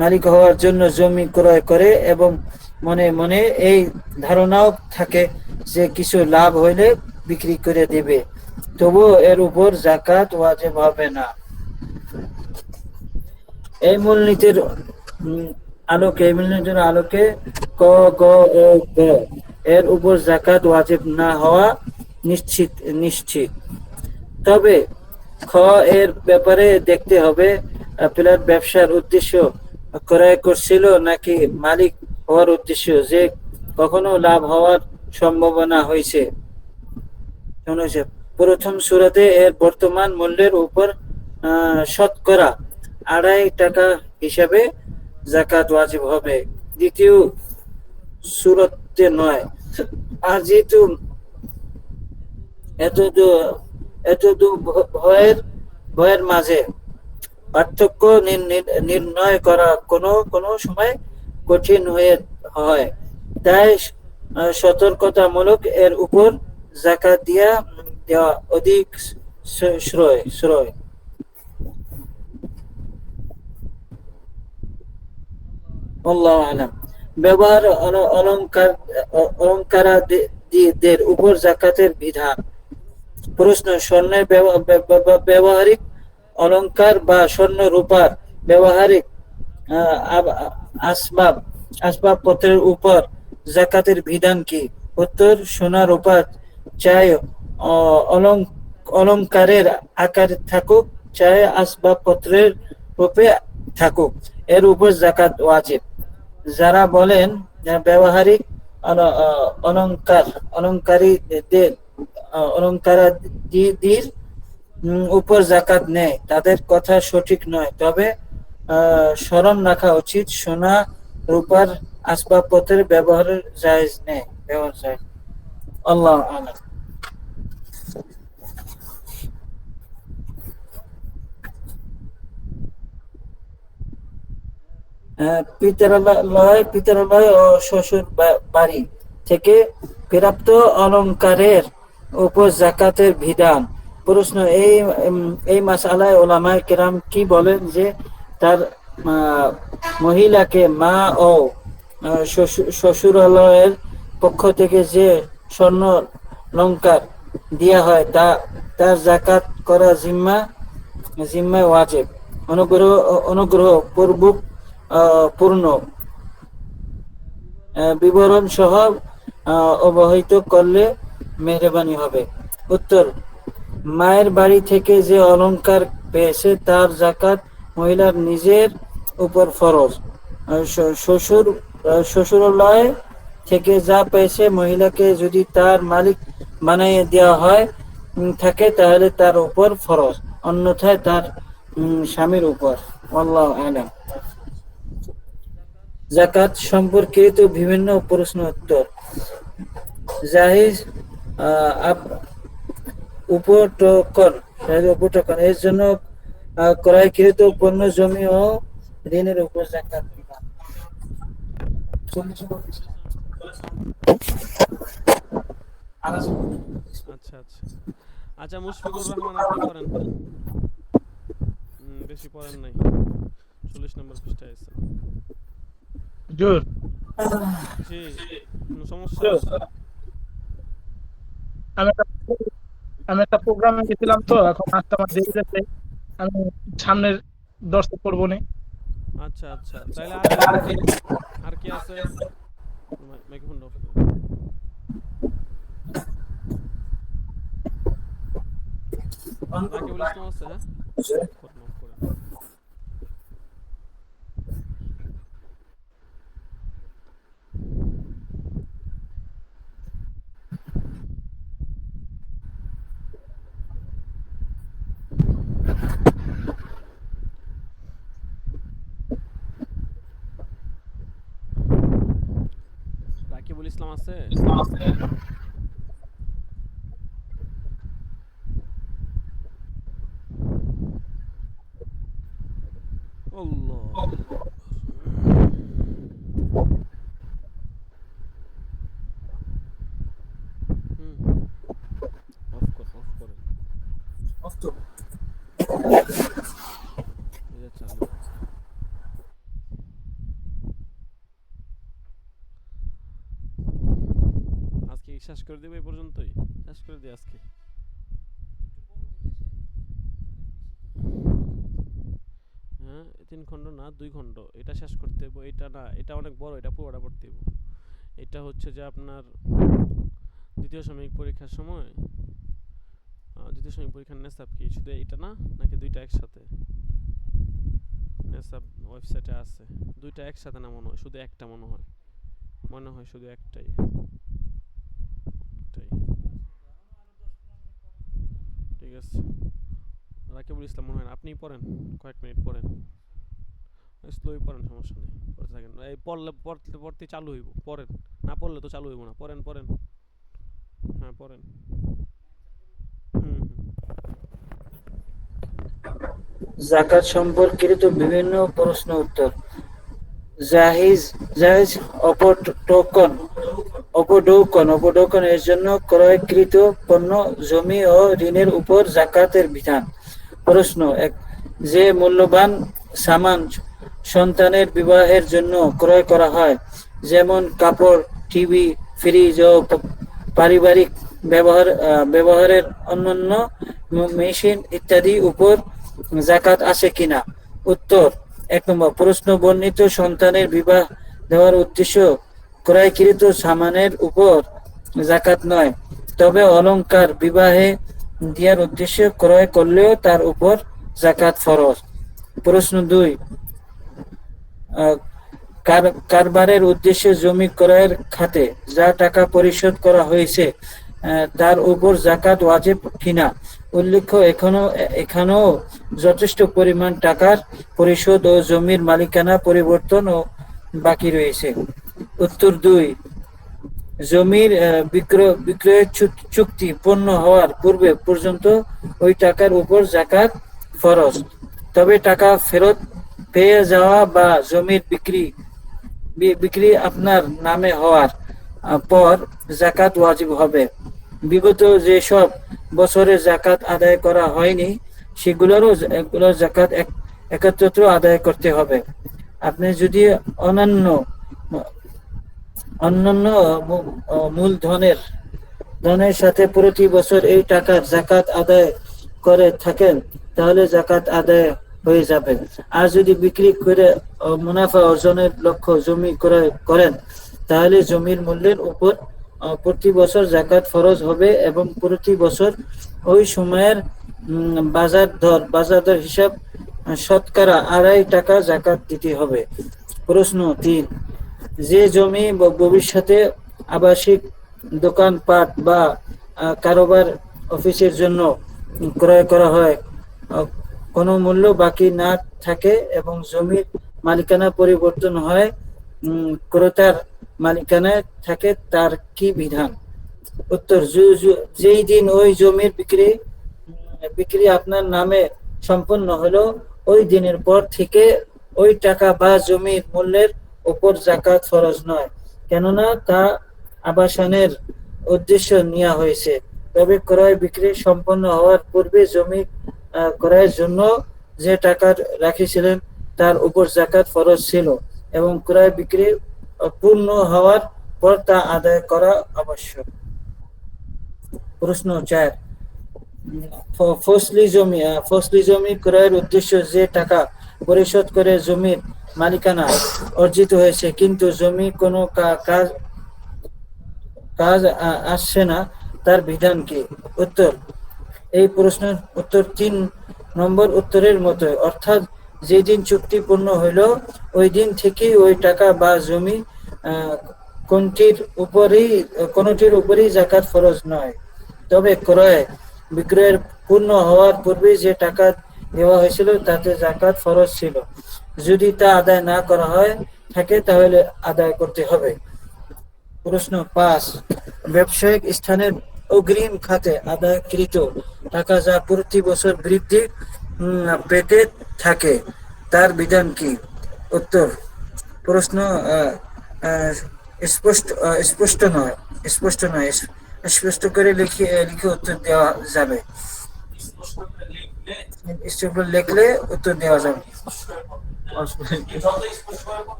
মালিক হওয়ার জন্য জমি ক্রয় করে এবং মনে মনে এই ধারণাও থাকে যে কিছু লাভ হইলে বিক্রি করে দেবে, তবুও এর উপর জাকাত ওয়াজিব হবে না। এই মূলনীতির আলোকে ক, গ ও গ এর উপর জাকাত ওয়াজিব না হওয়া নিশ্চিত। তবে খ এর ব্যাপারে দেখতে হবে, প্লেয়ার ব্যবসার উদ্দেশ্য ক্রয় করছিল নাকি মালিক হওয়ার উদ্দেশ্য, যে কখনো লাভ হওয়ার সম্ভাবনা হয়েছে। প্রথম সূরাতে এর বর্তমান মূল্যের উপর শতকরা 2.5 টাকা হিসাবে জাকাত ওয়াজিব হবে, দ্বিতীয় সূরাতে নয়। আর যেহেতু এতদু ভয়ের মাঝে পার্থক্য নির্ণয় করা কোনো সময় কঠিন হয়, তাই সতর্কতামূলক এর উপর জাকাত দেওয়া অধিক শ্রয়। আল্লাহু আ'লাম। ব্যবহার অলংকারাদিদের উপর জাকাতের বিধান। প্রশ্ন: স্বর্ণের ব্যবহারিক অলংকার বা স্বর্ণ রূপার ব্যবহারিক আসবাবপত্রের উপর জাকাতের বিধান কি? উত্তর: সোনা রূপা চাই অলংকারের আকারে থাকুক, চাই আসবাবপত্রের রূপে থাকুক, এর উপর জাকাত ওয়াজিব। যারা বলেন ব্যবহারিক অলংকারাদির উপর জাকাত নেই, তাদের কথা সঠিক নয়। তবে স্মরণ রাখা উচিত, সোনা রূপার আসবাবপত্রের ব্যবহার জায়েজ নেই। আল্লাহ আ'লাম। পিতরালয় ও শ্বশুর বাড়ি থেকে প্রাপ্ত অলংকারের উপর জাকাতের বিধান। প্রশ্ন: এই মাসআলায় উলামায়ে কেরাম কি বলেন যে তার মহিলাকে মা ও শ্বশুরালয়ের পক্ষ থেকে যে স্বর্ণ অলংকার দেয়া হয় তার জাকাত করা জিম্মায় ওয়াজিব। অনুগ্রহ পূর্বক পূর্ণ বিবরণ সহ অবহিত করলে মেহেরবানি হবে। উত্তর: মায়ের বাড়ি থেকে যে অলংকার পেয়েছে তার জাকাত মহিলার নিজের উপর ফরজ। শ্বশুরালয় থেকে যা পেয়েছে মহিলাকে যদি তার মালিক বানিয়ে দেওয়া হয় থাকে তাহলে তার উপর ফরজ, অন্যথায় তার স্বামীর উপর। আল্লাহু আ'লাম। জাকাত সম্পর্কিত বিভিন্ন প্রশ্ন উত্তর। জাহিজ উপটকন এর জন্য ক্রয়কৃত পণ্য, জমি ও ঋণের উপর জাকাত বিধান। আচ্ছা আচ্ছা আচ্ছা, মুশফিকুর রহমান আপনি পড়েন। বেশি পড়েন নাই, 40 নম্বর পৃষ্ঠায় আছে। জোর জি, কোনো সমস্যা? আমি একটা আমি একটা প্রোগ্রামে গেছিলাম, তো এখন আসতে আমার দেরি যাচ্ছে। আমি সামনের দর্শক করবো না। আচ্ছা আচ্ছা, তাহলে আর কি আছে? মাইক্রোফোন অফ করে। রাকিবুল ইসলাম আছে? হ্যাঁ, অফ করে। রাকিবুল ইসলাম আছে? আল্লাহ, হুম, অফ করেন, এই যে চালু। আজকে কি শেষ করে দেবো এই পর্যন্তই? শেষ করে দিই আজকে। হ্যাঁ, 3 খণ্ড না 2 খণ্ড, এটা শেষ করতে হবে। এটা না, এটা অনেক বড়, এটা পুরোটা পড়তে হবে। এটা হচ্ছে যে আপনার দ্বিতীয় সাময়িক পরীক্ষার সময়, দ্বিতীয় সাময়িক পরীক্ষার নেসাব কি শুধু এটা না, নাকি দুইটা একসাথে? নেসাব ওয়েবসাইটে আছে, দুইটা একসাথে না মনে হয়, শুধু একটা মনে হয়, শুধু একটাই। একটাই, ঠিক আছে। রাকিবুল ইসলাম মনে হয় না, আপনিই পড়েন, কয়েক মিনিট পড়েন, স্লোই পড়েন, সমস্যা নেই, পড়তে থাকেন। এই পড়লে পড়তে পড়তে চালু হইব, পড়েন, না পড়লে তো চালু হইব না, পড়েন পড়েন, হ্যাঁ পড়েন। হুম হুম। জাকাত সম্পর্কিত বিভিন্ন প্রশ্ন উত্তর। জাহিজ জাহিজ অপটোকন অপডৌকন এর জন্য ক্রয়কৃত পণ্য, জমি ও ঋণের উপর জাকাতের বিধান। প্রশ্ন 1, যে মূল্যবান সামান সন্তানের বিবাহের জন্য ক্রয় করা হয়, যেমন কাপড়, টিভি, ফ্রিজ ও পারিবারিক ব্যবহারের অন্যান্য মেশিন ইত্যাদি উপর জাকাত আছে কিনা? উত্তর: 1 নম্বর, প্রশ্ন বর্ণিত সন্তানের বিবাহ দেওয়ার উদ্দেশ্য ক্রয়কৃত সামানের উপর জাকাত নয়, তবে অলংকার বিবাহে দেওয়ার উদ্দেশ্যে ক্রয় করলেও তার উপর জাকাত ফরজ। প্রশ্ন 2, কারবারের উদ্দেশ্যে জমি ক্রয়ের খাতে যা টাকা পরিশোধ করা হয়েছে তার উপর জাকাত ওয়াজিব কিনা? উল্লেখ্য, এখানেও যথেষ্ট পরিমাণ টাকার পরিশোধ ও জমির মালিকানা পরিবর্তন ও বাকি রয়েছে। উত্তর 2, জমির বিক্রয় চুক্তি পূর্ণ হওয়ার পূর্বে পর্যন্ত ওই টাকার উপর জাকাত ফরজ, তবে টাকা ফেরত পেয়ে যাওয়া বা জমির বিক্রি আপনার নামে হওয়ার পর জাকাত ওয়াজিব হবে। বিগত যেসব বছরে জাকাত আদায় করা হয়নি সেগুলোরও জাকাত একত্র আদায় করতে হবে। আপনি যদি অন্যান্য ধনের সাথে প্রতি বছর এই টাকার জাকাত আদায় করে থাকেন, তাহলে জাকাত আদায় হয়ে যাবে। আর যদি বিক্রি করে মুনাফা অর্জনের লক্ষ্য জমি ক্রয় করেন, তাহলে জমির মূল্যের উপর প্রতি বছর জাকাত ফরজ হবে এবং প্রতি বছর ওই সময়ের বাজার দর হিসাব শতকরা 2.5 টাকা জাকাত দিতে হবে। প্রশ্ন 3, যে জমি ভবিষ্যতে আবাসিক, দোকানপাট বা কারোবার অফিসের জন্য ক্রয় করা হয়, কোনো মূল্য বাকি না থাকে এবং জমির মালিকানা পরিবর্তন হয়, ক্রেতার মালিকানায় থাকে, তার কি বিধান? উত্তর: যেই দিন ওই জমির বিক্রি আপনার নামে সম্পন্ন হলো, ওই দিনের পর থেকে ওই টাকা বা জমির মূল্যের উপর জাকাত ফরজ নয়, কেননা তা আবাসনের উদ্দেশ্য নেওয়া হয়েছে। তবে ক্রয় বিক্রি সম্পন্ন হওয়ার পূর্বে জমি ক্রয়ের জন্য যে টাকা রাখিছিলেন তার উপর জাকাত ফরজ ছিল এবং ক্রয় বিক্রি পূর্ণ হওয়ার পর তা আদায় করা আবশ্যক। প্রশ্ন 4, ফসলি জমি ক্রয়ের উদ্দেশ্য যে টাকা পরিশোধ করে জমির মালিকানা অর্জিত হয়েছে, কিন্তু জমি কোনো কাজ আসছে না, তার বিধান কি? উত্তর: এই প্রশ্নের উত্তর 3 নম্বর উত্তরের মতো, অর্থাৎ যেদিন চুক্তি পূর্ণ হইল ওই দিন থেকেই ওই টাকা বা জমি কোনটির উপরই জাকাত ফরজ নয়, তবে বিক্রয়ের পূর্ণ হওয়ার পূর্বে যে টাকা দেওয়া হয়েছিল তাতে জাকাত ফরজ ছিল। যদি তা আদায় না করা হয় থাকে তাহলে আদায় করতে হবে। প্রশ্ন 5, ব্যবসায়িক স্থানের অগ্রিম খাতে আদায়কৃত টাকা যা প্রতি বছর বৃদ্ধি পেতে থাকে তার বিধান কি? উত্তর, প্রশ্ন আহ, স্পষ্ট নয়, স্পষ্ট করে লিখে লিখে উত্তর দেওয়া যাবে। স্পষ্ট লিখলে উত্তর দেওয়া যাবে।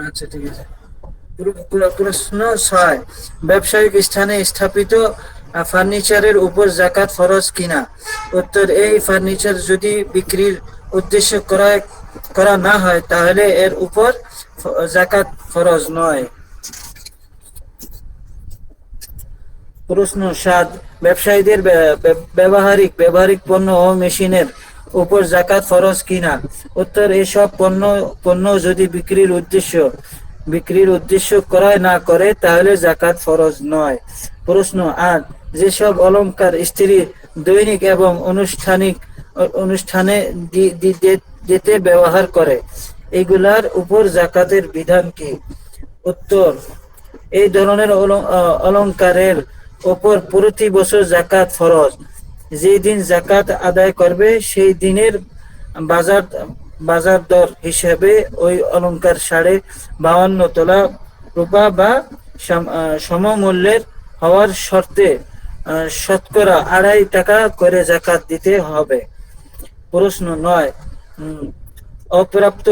আচ্ছা, ঠিক আছে। প্রশ্ন 6, ব্যবসায়িক স্থানে স্থাপিত ফার্নিচারের উপর যাকাত ফরজ কিনা? উত্তর, এই ফার্নিচার যদি বিক্রির উদ্দেশ্যে ক্রয় করা না হয় তাহলে এর উপর যাকাত ফরজ নয়। প্রশ্ন 7, ব্যবসায়ীদের ব্যবহারিক পণ্য ও মেশিনের উপর যাকাত ফরজ কিনা? উত্তর, এসব পণ্য যদি বিক্রির উদ্দেশ্য ক্রয় না করে তাহলে যাকাত ফরজ নয়। প্রশ্ন 8, যেসব অলংকার স্ত্রী দৈনিক এবং অনুষ্ঠানে দিতে ব্যবহার করে এগুলার উপর যাকাতের বিধান কি? উত্তর, এই ধরনের অলংকারের উপর প্রতি বছর যাকাত ফরজ। যেই দিন যাকাত আদায় করবে সেই দিনের বাজার বাজার দর হিসেবে ওই অলংকার 52.5 তোলা রূপা বা সমমূল্যের হওয়ার শর্তে শতকরা 2.5 টাকা করে যাকাত দিতে হবে। প্রশ্ন 9, অপ্রাপ্ত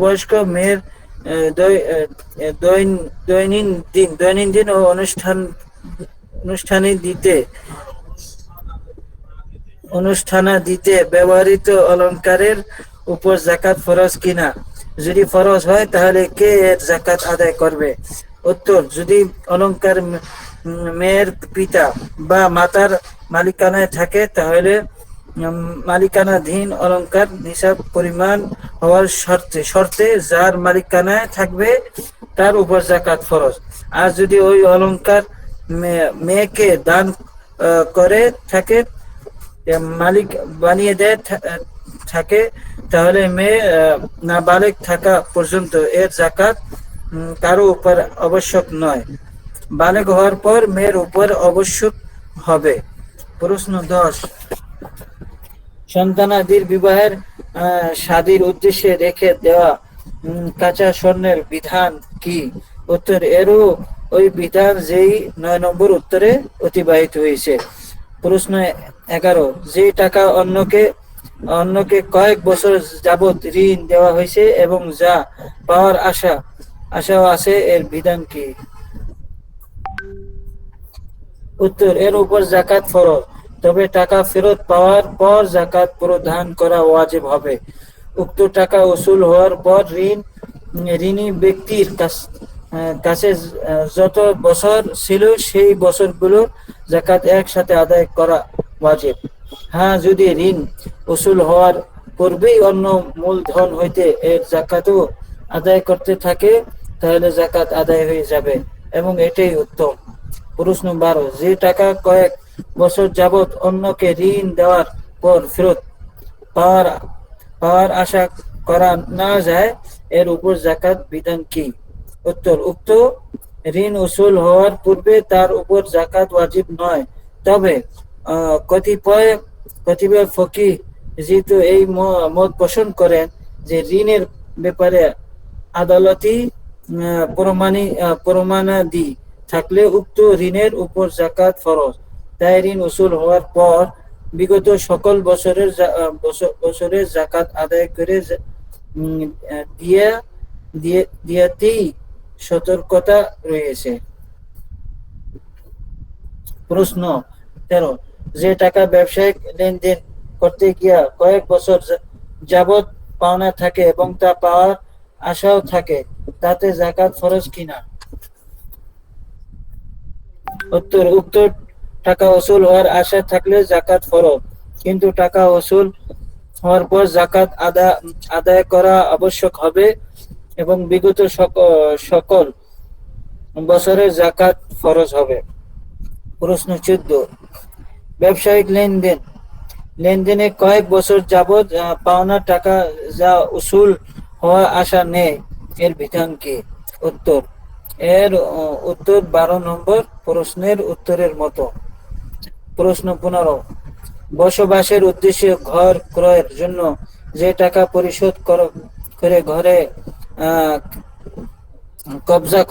বয়স্ক মেয়ের দৈনন্দিন ও অনুষ্ঠানাদিতে ব্যবহৃত অলংকারের উপর যাকাত ফরজ কিনা? যদি ফরজ হয় তাহলে কে এর যাকাত আদায় করবে? উত্তর, যদি অলংকার মেয়ের পিতা বা মাতার মালিকানায় থাকে তাহলে মালিকানাধীন অলংকার নিসাব পরিমাণ হওয়ার শর্তে যার মালিকানায় থাকবে তার উপর যাকাত ফরজ। আর যদি ওই অলংকার মেয়েকে দান করে থাকে, মালিক বানিয়ে দেয় থাকে, তাহলে মেয়ে নাবালেগ থাকা পর্যন্ত এর যাকাত কারো উপর আবশ্যক নয়। বালেগ হওয়ার পর মেয়ের উপর আবশ্যক হবে। প্রশ্ন 10, সন্তানাদির বিবাহের শাদীর উদ্দেশ্যে রেখে দেওয়া কাঁচা স্বর্ণের বিধান কি? উত্তর, এরও ওই বিধান যেই 9 নম্বর উত্তরে অতিবাহিত হয়েছে। প্রশ্ন 11, যে টাকা অন্যকে কয়েক বছর যাবত ঋণ দেওয়া হয়েছে এবং যা পাওয়ার আশাও আছে এর বিধান কি? উত্তর, এর উপর যাকাত ফরজ, তবে টাকা ফেরত পাওয়ার পর যাকাত প্রদান করা ওয়াজিব হবে। উক্ত টাকা উসুল হওয়ার পর ঋণী ব্যক্তির কাছে যত বছর ছিল সেই বছরগুলোর যাকাত একসাথে আদায় করা ওয়াজিব। হ্যাঁ, যদি ঋণ উসুল হওয়ার পূর্বেই অন্য মূলধন হইতে এর যাকাতও আদায় করতে থাকে তাহলে যাকাত আদায় হয়ে যাবে এবং এটাই উত্তম। প্রশ্ন 12, যে টাকা কয়েক বছর যাবত অন্যকে ঋণ দেওয়ার পর ফেরত পাওয়ার আশা করা না যায় এর উপর যাকাত বিধান কি? উত্তর, উক্ত ঋণ উসুল হওয়ার পূর্বে তার উপর যাকাত ওয়াজিব নয়, তবে কতিপয় ফকিহ যেহেতু এই মত পোষণ করেন যে ঋণের ব্যাপারে আদালতি প্রমাণাদি থাকলে উক্ত ঋণের উপর যাকাত ফরজ। তাই ঋণ উসুল হওয়ার পর বিগত সকল বছরের যাকাত আদায় করে দিয়াতেই সতর্কতা রয়েছে। প্রশ্ন 13, যে টাকা ব্যবসায়িক লেনদেন করতে গিয়া কয়েক বছর যাবত পাওনা থাকে এবং তা পাওয়ার আশাও থাকে তাতে যাকাত ফরজ কিনা? উত্তর, উক্ত টাকা উসুল হওয়ার আশা থাকলে যাকাত ফরজ, কিন্তু টাকা উসুল হওয়ার পর যাকাত আদায় করা আবশ্যক হবে এবং বিগত সকল বছরের যাকাত ফরজ হবে। প্রশ্ন 14, ব্যবসায়িক লেনদেন লেনদেনে কয়েক বছর যাবৎ পাওনা টাকা যা উসুল হওয়া আশা নেই, এর বিধান কি? উত্তর, এর উত্তর 12 নম্বর প্রশ্নের উত্তরের মতো। প্রশ্ন 15, বসবাসের উদ্দেশ্যে ঘর ক্রয়ের জন্য যে টাকা পরিশোধ করে ঘরে আহ, কবজা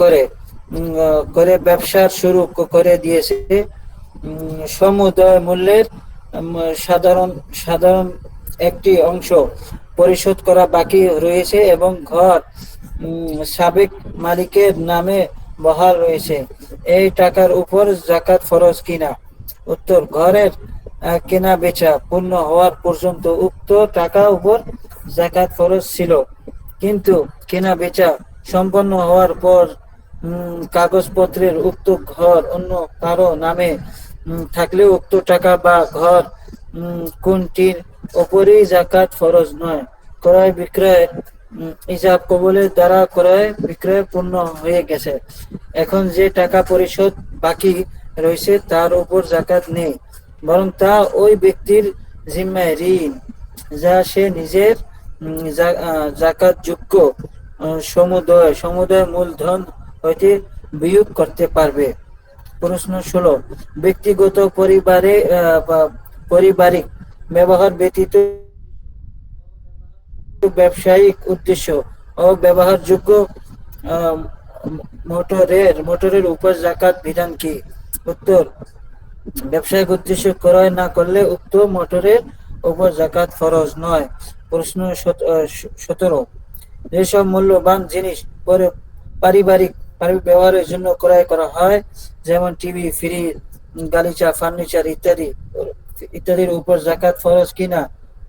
করে ব্যবসা শুরু করে দিয়েছে, সমুদয় মূল্যের উম, সাধারণ সাধারণ একটি অংশ পরিশোধ করা বাকি রয়েছে এবং ঘর সাবেক মালিকের নামে বহাল রয়েছে, এই টাকার উপর জাকাত ফরজ কিনা? উত্তর, ঘরের কেনা বেচা পূর্ণ হওয়ার পর্যন্ত উক্ত টাকা উপর জাকাত ফরজ ছিল, কিন্তু কেনা বেচা সম্পন্ন হওয়ার পর কাগজপত্রের উক্ত ঘর অন্য কারো নামে থাকলে উক্ত টাকা বা ঘর কোনটির ওপরই জাকাত ফরজ নয়। ক্রয় বিক্রয় ইজাব কবুলের দ্বারা ক্রয় বিক্রয় পূর্ণ হয়ে গেছে, এখন যে টাকা পরিশোধ বাকি রয়েছে তার উপর জাকাত নেই, বরং তা ওই ব্যক্তির জিম্মায় ঋণ, যা সে নিজের জাকাত যোগ্য সমুদয় সমুদয় মূলধন হইতে বিয়োগ করতে পারবে। প্রশ্ন 16, ব্যক্তিগত পরিবারে বা পারিবারিক ব্যবহার ব্যতীত ব্যবসায়িক উদ্দেশ্য ও ব্যবহারযোগ্য আহ, মোটরের উপর জাকাত বিধান কি? উত্তর, ব্যবসায়িক উদ্দেশ্যে ক্রয় না করলে উক্ত মোটরের উপর জাকাত ফরজ নয়। প্রশ্ন 17, যেসব মূল্যবান জিনিস পারিবারিক পারিবারিক ব্যবহারের জন্য ক্রয় করা হয়, যেমন টিভি, ফ্রিজ, গালিচা, ফার্নিচার ইত্যাদি ইত্যাদির উপর জাকাত ফরজ কিনা?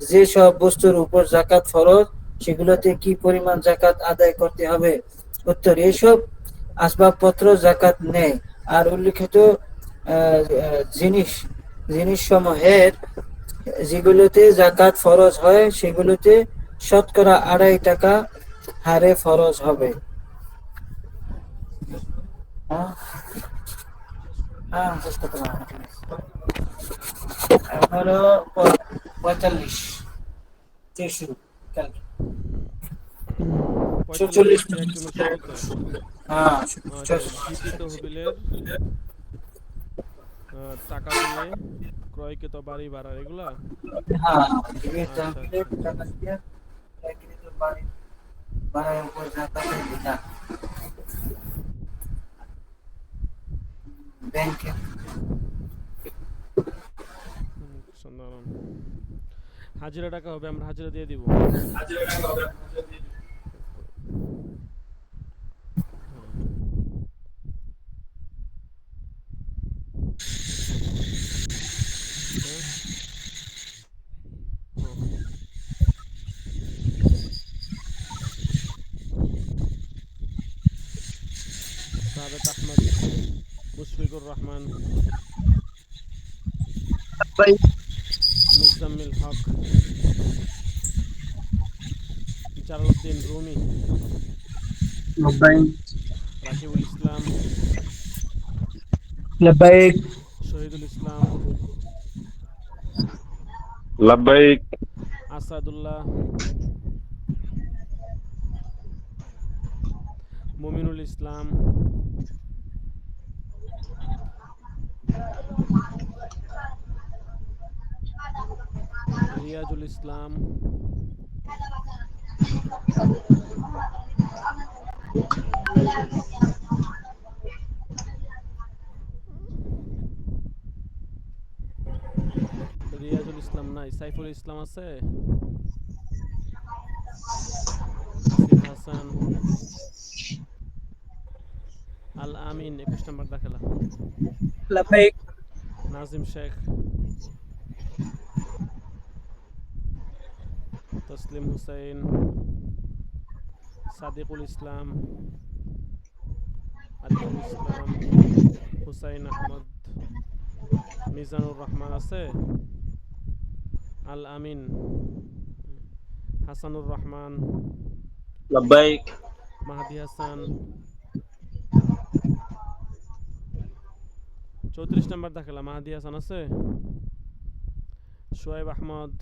যে সব বস্তুর উপর জাকাত ফরজ সেগুলোতে কি পরিমাণ জাকাত আদায় করতে হবে? উত্তর, এইসব আসবাবপত্র জাকাত নেই, আর উল্লিখিত জিনিস জিনিস সমূহের যেগুলোতে জাকাত ফরজ হয় সেগুলোতে শতকরা 2.5 টাকা হারে ফরজ হবে। হ্যাঁ, হ্যাঁ, 45 শুরু, 45 47 থেকে একদম শুরুতে। হ্যাঁ, আচ্ছা, জিপি তহবিলের টাকা দিয়ে ক্রয়কৃত বাড়ি ভাড়া এগুলা। হ্যাঁ, আচ্ছা আচ্ছা টাকা দিয়ে বাড়ি ভাড়ার উপর জাকাতের বিধান। ব্যাংকে সাধারণ হাজিরা টাকা হবে, আমরা হাজিরা দিয়ে দিব। হ্যাঁ, সাবেক আহমদ, মুশফিকুর রহমান, ভাই মুজাম্মিল হক, জালালউদ্দিন রুমি, লব্বাইক রাকিবুল ইসলাম, লব্বাইক শহীদুল ইসলাম, লাব্বাইক আসাদুল্লাহ, মুমিনুল ইসলাম, রিয়াজুল ইসলাম, রিয়াজুল ইসলাম নাই, সাইফুল ইসলাম আছে, আসিফ হাসান, আল আমিন 21 নম্বর দাখেলা, লব্বাইক নাজিম শেখ, তসলিম হুসাইন, সাদিকুল ইসলাম, আতিকুল ইসলাম, হুসাইন আহমদ, মিজানুর রহমান আছে, আল আমিন, হাসানুর রহমান, লাব্বাইক মাহাদি হাসান, 34 নম্বর দাখেলা মাহাদি হাসান আছে, শোয়েব আহমদ,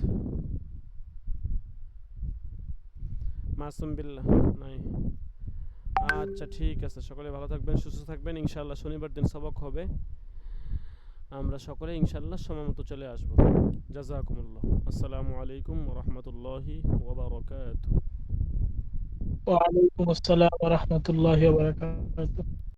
মাসুম বিল্লাহ নাই। আচ্ছা ঠিক আছে, সকলে ভালো থাকবেন, সুস্থ থাকবেন। ইনশাআল্লাহ শনিবার দিন সবক হবে, আমরা সকলে ইনশাআল্লাহ সময়মতো চলে আসব। জাযাকুমুল্লাহ। আসসালামু আলাইকুম ওয়া রাহমাতুল্লাহি ওয়া বারাকাতুহু। ওয়ালাইকুম আসসালাম ওয়া রাহমাতুল্লাহি ওয়া বারাকাতুহু।